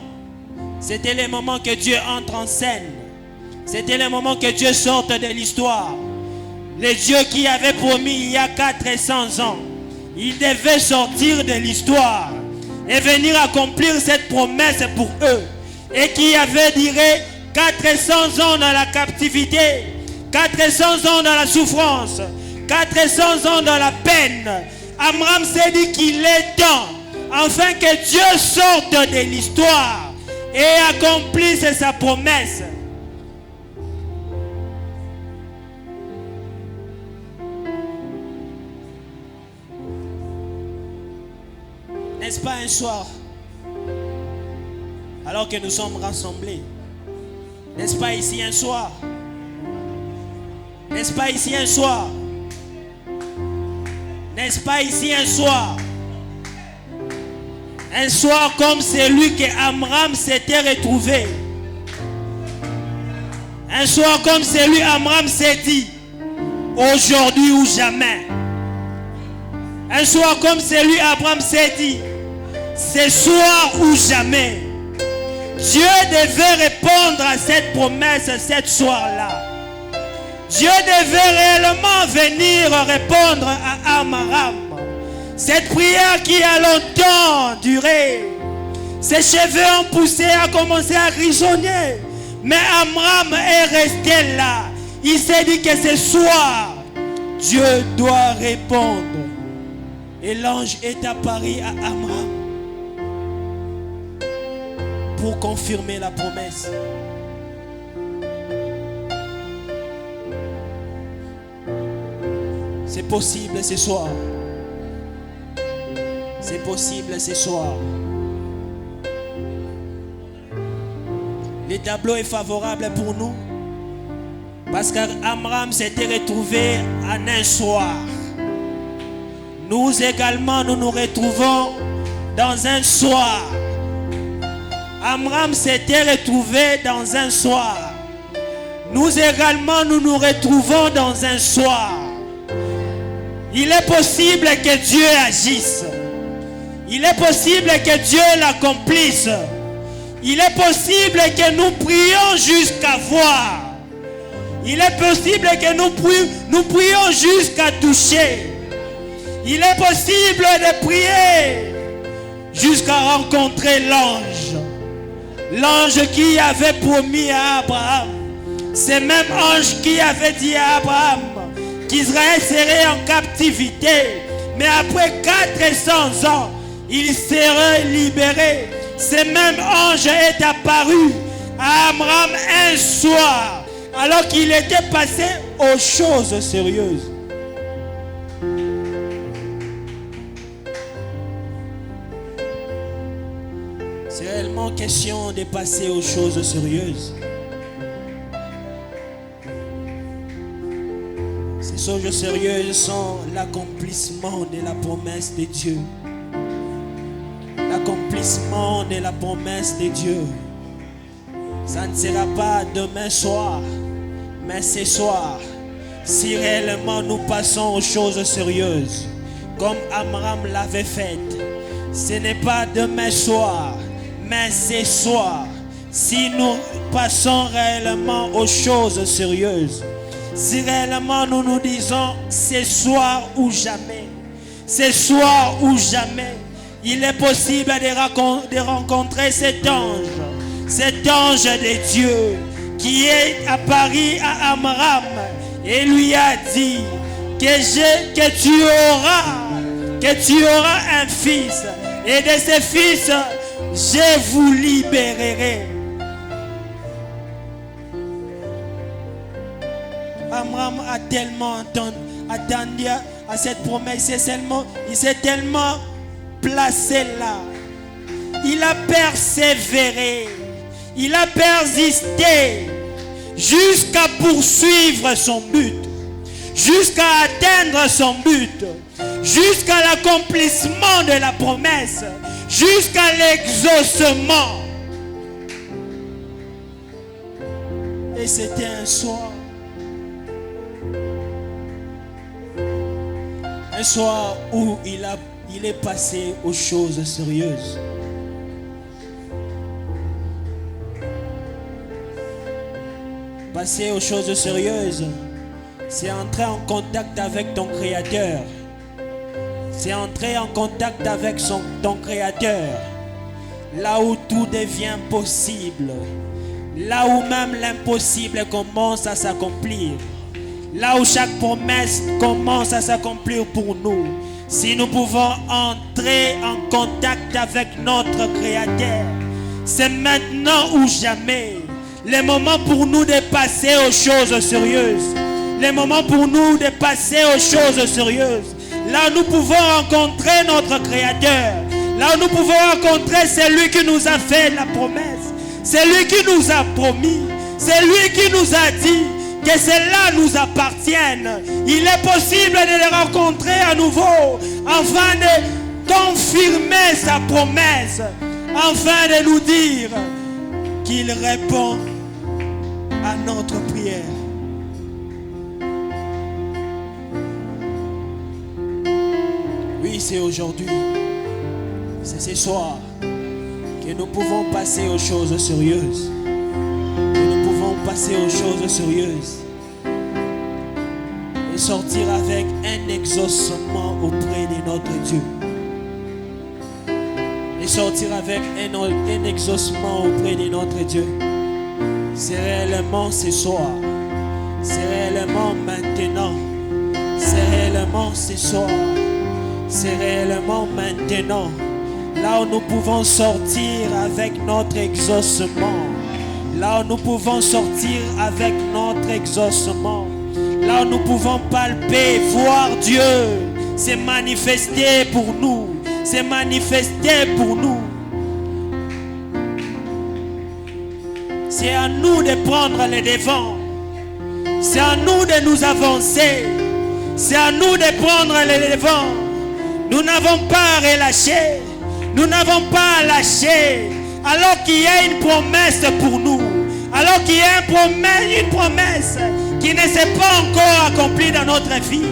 C'était le moment que Dieu entre en scène. C'était le moment que Dieu sorte de l'histoire. Le Dieu qui avait promis il y a 400 ans, il devait sortir de l'histoire et venir accomplir cette promesse pour eux. Et qui avait duré 400 ans dans la captivité, 400 ans dans la souffrance, 400 ans dans la peine. Amram s'est dit qu'il est temps, afin que Dieu sorte de l'histoire et accomplisse sa promesse. N'est-ce pas un soir, alors que nous sommes rassemblés, N'est-ce pas ici un soir? N'est-ce pas ici un soir? N'est-ce pas ici un soir? Un soir comme celui que Amram s'était retrouvé. Un soir comme celui Amram s'est dit, aujourd'hui ou jamais. Un soir comme celui Abraham s'est dit, ce soir ou jamais. Dieu devait répondre à cette promesse ce soir-là. Dieu devait réellement venir répondre à Amram. Cette prière qui a longtemps duré. Ses cheveux ont poussé, a commencé à grisonner. Mais Amram est resté là. Il s'est dit que ce soir, Dieu doit répondre. Et l'ange est apparu à Amram pour confirmer la promesse. C'est possible ce soir. C'est possible ce soir. Le tableau est favorable pour nous parce qu'Amram s'était retrouvé en un soir. Nous également, nous nous retrouvons dans un soir. Amram s'était retrouvé dans un soir. Nous également, nous nous retrouvons dans un soir. Il est possible que Dieu agisse. Il est possible que Dieu l'accomplisse. Il est possible que nous prions jusqu'à voir. Il est possible que nous prions jusqu'à toucher. Il est possible de prier jusqu'à rencontrer l'ange. L'ange qui avait promis à Abraham. C'est même ange qui avait dit à Abraham qu'Israël serait en captivité. Mais après 400 ans, il serait libéré. Ce même ange est apparu à Abraham un soir, alors qu'il était passé aux choses sérieuses. C'est réellement question de passer aux choses sérieuses. Ces choses sérieuses sont l'accomplissement de la promesse de Dieu. L'accomplissement de la promesse de Dieu. Ça ne sera pas demain soir, mais ce soir, si réellement nous passons aux choses sérieuses, comme Amram l'avait fait. Ce n'est pas demain soir, mais ce soir, si nous passons réellement aux choses sérieuses, si réellement nous nous disons ce soir ou jamais, ce soir ou jamais, il est possible de rencontrer cet ange de Dieu qui est apparu à Amram et lui a dit que tu auras un fils et de ce fils je vous libérerai. Amram a tellement attendu à cette promesse, il s'est tellement placé là. Il a persévéré, il a persisté jusqu'à poursuivre son but, jusqu'à atteindre son but, jusqu'à l'accomplissement de la promesse, jusqu'à l'exaucement. Et c'était un soir. Un soir où il est passé aux choses sérieuses. Passer aux choses sérieuses, c'est entrer en contact avec ton Créateur. C'est entrer en contact avec ton Créateur. Là où tout devient possible. Là où même l'impossible commence à s'accomplir. Là où chaque promesse commence à s'accomplir pour nous. Si nous pouvons entrer en contact avec notre Créateur, c'est maintenant ou jamais. Le moment pour nous de passer aux choses sérieuses. Le moment pour nous de passer aux choses sérieuses. Là où nous pouvons rencontrer notre Créateur. Là où nous pouvons rencontrer celui qui nous a fait la promesse. Celui qui nous a promis. C'est lui qui nous a dit que celles-là nous appartiennent. Il est possible de les rencontrer à nouveau afin de confirmer sa promesse, afin de nous dire qu'il répond à notre prière. Oui, c'est aujourd'hui, c'est ce soir que nous pouvons passer aux choses sérieuses. Nous pouvons passer aux choses sérieuses et sortir avec un exaucement auprès de notre Dieu. Et sortir avec un exaucement auprès de notre Dieu. C'est réellement ce soir. C'est réellement maintenant. C'est réellement ce soir. C'est réellement maintenant. Là où nous pouvons sortir avec notre exaucement. Là où nous pouvons sortir avec notre exaucement. Là où nous pouvons palper, voir Dieu se manifester pour nous. Se manifester pour nous. C'est à nous de prendre le devant. C'est à nous de nous avancer. C'est à nous de prendre le devant. Nous n'avons pas relâché. Nous n'avons pas lâché. Alors qu'il y a une promesse pour nous. Alors qu'il y a une promesse qui ne s'est pas encore accomplie dans notre vie.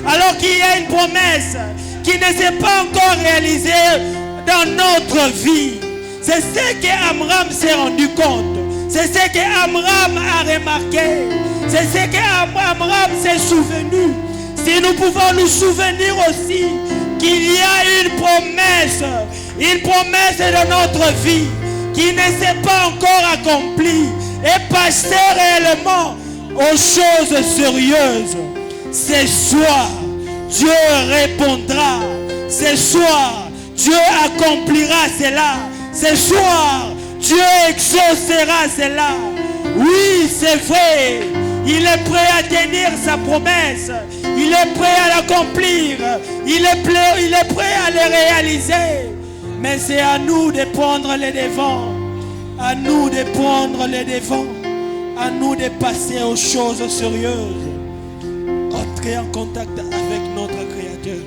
Alors qu'il y a une promesse qui ne s'est pas encore réalisée dans notre vie. C'est ce que Amram s'est rendu compte. C'est ce que Amram a remarqué. C'est ce que Amram s'est souvenu. Si nous pouvons nous souvenir aussi qu'il y a une promesse de notre vie qui ne s'est pas encore accomplie et passer réellement aux choses sérieuses. Ce soir, Dieu répondra. Ce soir, Dieu accomplira cela. Ce soir, Dieu exaucera cela. Oui, c'est vrai. Il est prêt à tenir sa promesse. Il est prêt à l'accomplir. Il est prêt à le réaliser. Mais c'est à nous de prendre les devants. À nous de prendre les devants. À nous de passer aux choses sérieuses. Entrer en contact avec notre Créateur.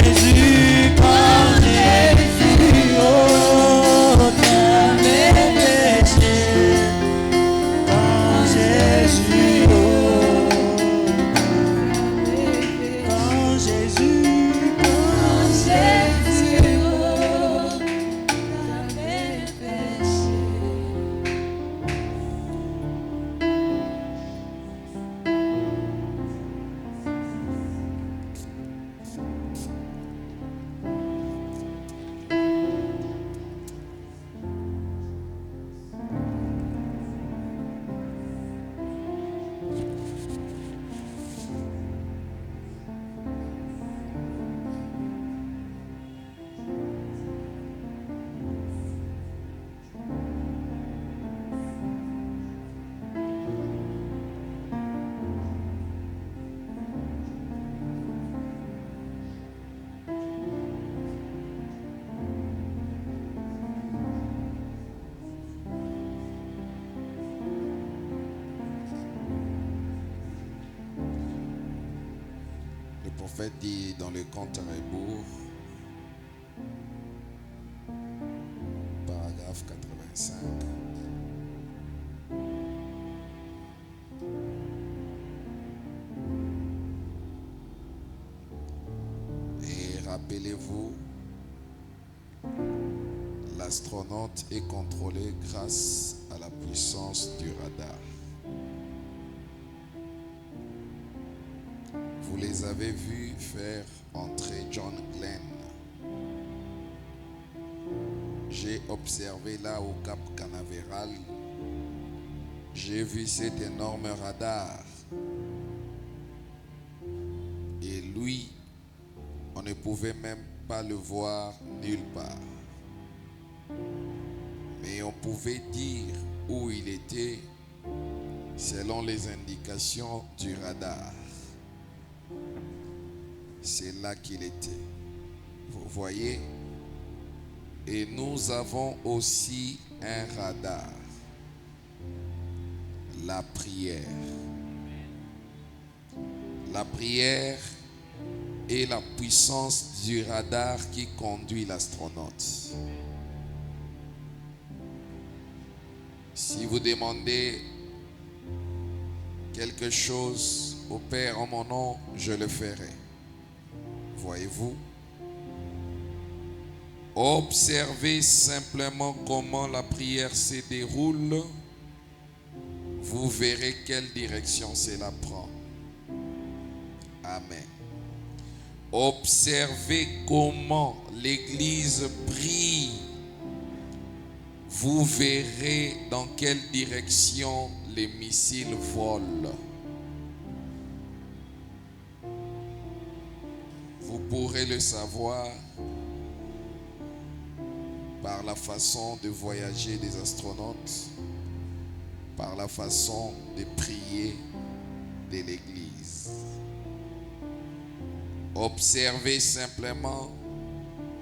Jésus, quand Jésus, ôta mes péchés. Quand Jésus, quand Jésus, Le prophète dit dans le Cantique à rebours, paragraphe 85. Et rappelez-vous, l'astronaute est contrôlé grâce à la puissance du radar. Vous les avez vus faire entrer John Glenn. J'ai observé là au Cap Canaveral, j'ai vu cet énorme radar. Et lui, on ne pouvait même pas le voir nulle part. Mais on pouvait dire où il était selon les indications du radar. C'est là qu'il était. Vous voyez? Et nous avons aussi un radar. La prière. La prière est la puissance du radar qui conduit l'astronaute. Si vous demandez quelque chose au Père en mon nom, je le ferai. Voyez-vous? Observez simplement comment la prière se déroule. Vous verrez quelle direction cela prend. Amen. Observez comment l'Église prie. Vous verrez dans quelle direction les missiles volent. Vous pourrez le savoir par la façon de voyager des astronautes, par la façon de prier de l'Église. Observez simplement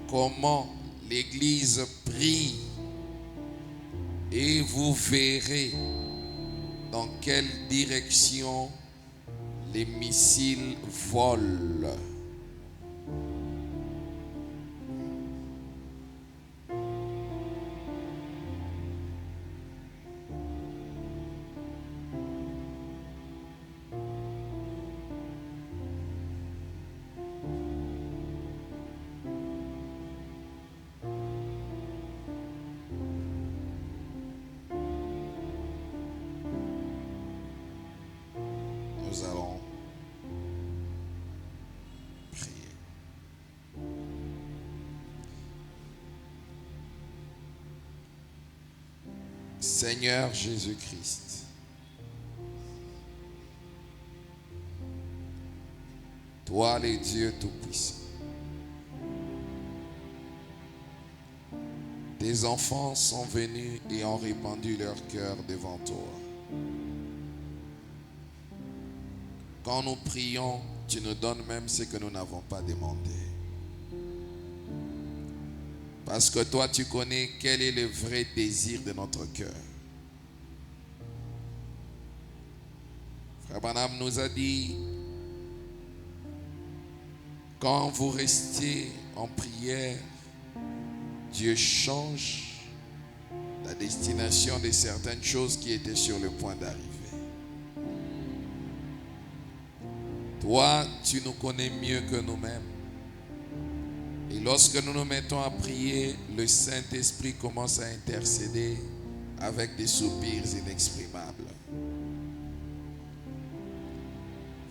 comment l'Église prie et vous verrez dans quelle direction les missiles volent. Nous allons prier. Seigneur Jésus-Christ, toi le Dieu Tout-Puissant, tes enfants sont venus et ont répandu leur cœur devant toi. Quand nous prions, tu nous donnes même ce que nous n'avons pas demandé. Parce que toi, tu connais quel est le vrai désir de notre cœur. Frère Branham nous a dit, quand vous restez en prière, Dieu change la destination de certaines choses qui étaient sur le point d'arriver. Toi, tu nous connais mieux que nous-mêmes. Et lorsque nous nous mettons à prier, le Saint-Esprit commence à intercéder avec des soupirs inexprimables.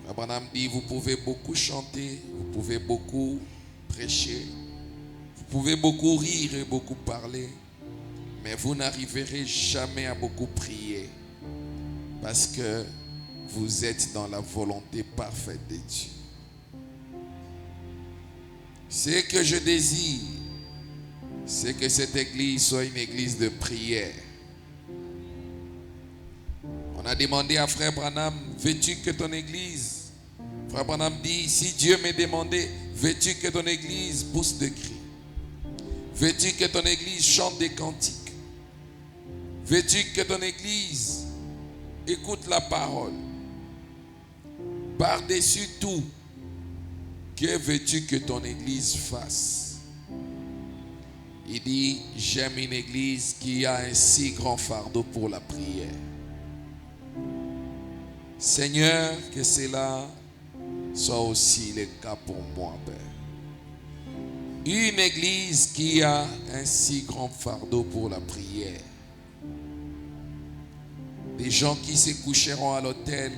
Abraham dit, vous pouvez beaucoup chanter, vous pouvez beaucoup prêcher, vous pouvez beaucoup rire et beaucoup parler, mais vous n'arriverez jamais à beaucoup prier parce que vous êtes dans la volonté parfaite de Dieu. Ce que je désire, c'est que cette église soit une église de prière. On a demandé à Frère Branham, veux-tu que ton église, Frère Branham dit, si Dieu m'est demandé, veux-tu que ton église pousse des cris? Veux-tu que ton église chante des cantiques? Veux-tu que ton église écoute la parole? Par-dessus tout, que veux-tu que ton église fasse? Il dit, j'aime une église qui a un si grand fardeau pour la prière. Seigneur, que cela soit aussi le cas pour moi, Père. Une église qui a un si grand fardeau pour la prière. Des gens qui se coucheront à l'autel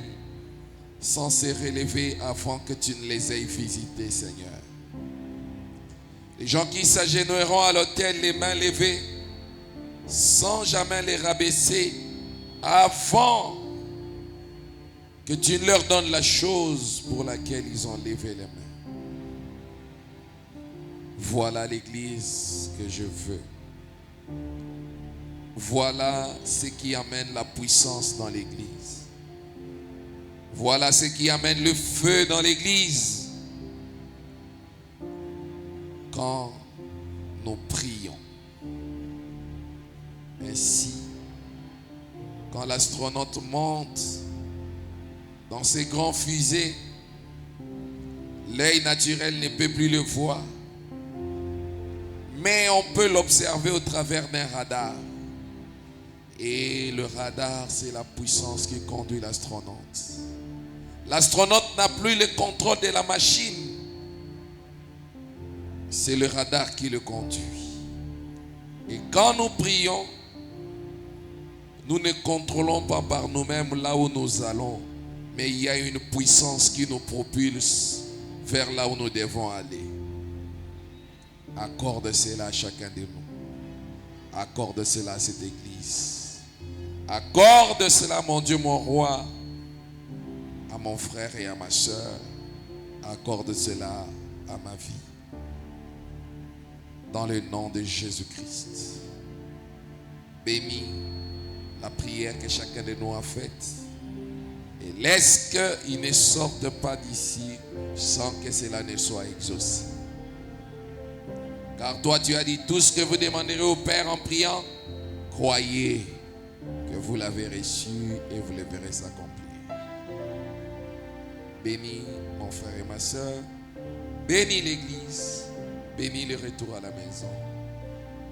sans se relever avant que tu ne les aies visités, Seigneur. Les gens qui s'agenouilleront à l'autel les mains levées sans jamais les rabaisser avant que tu leur donnes la chose pour laquelle ils ont levé les mains. Voilà l'église que je veux. Voilà ce qui amène la puissance dans l'église. Voilà ce qui amène le feu dans l'église. Quand nous prions. Ainsi, quand l'astronaute monte dans ses grands fusées, l'œil naturel ne peut plus le voir. Mais on peut l'observer au travers d'un radar. Et le radar, c'est la puissance qui conduit l'astronaute. L'astronaute n'a plus le contrôle de la machine. C'est le radar qui le conduit. Et quand nous prions, nous ne contrôlons pas par nous-mêmes là où nous allons. Mais il y a une puissance qui nous propulse vers là où nous devons aller. Accorde cela à chacun de nous. Accorde cela à cette église. Accorde cela, mon Dieu, mon roi, à mon frère et à ma soeur. Accorde cela à ma vie. Dans le nom de Jésus-Christ. Bénis la prière que chacun de nous a faite. Et laisse qu'il ne sorte pas d'ici sans que cela ne soit exaucé. Car toi tu as dit, tout ce que vous demanderez au Père en priant, croyez que vous l'avez reçu et vous le verrez s'accomplir. Bénis mon frère et ma soeur. Bénis l'église. Bénis le retour à la maison.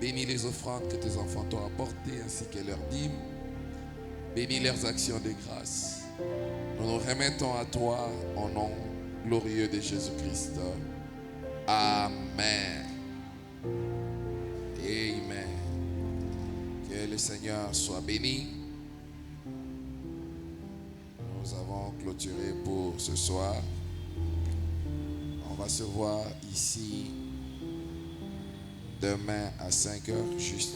Bénis les offrandes que tes enfants t'ont apportées ainsi que leurs dîmes. Bénis leurs actions de grâce. Nous nous remettons à toi au nom glorieux de Jésus-Christ. Amen. Amen. Que le Seigneur soit béni. Nous avons clôturé pour ce soir. On va se voir ici demain à 5 heures juste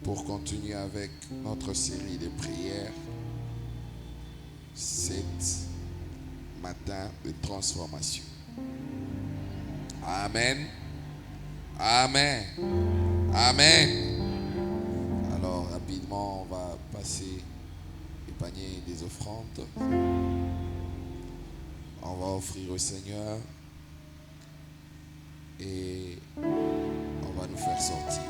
pour continuer avec notre série de prières. 7 matins de transformation. Amen. Amen. Amen. Alors rapidement, on va passer le panier des offrandes. On va offrir au Seigneur et on va nous faire sortir.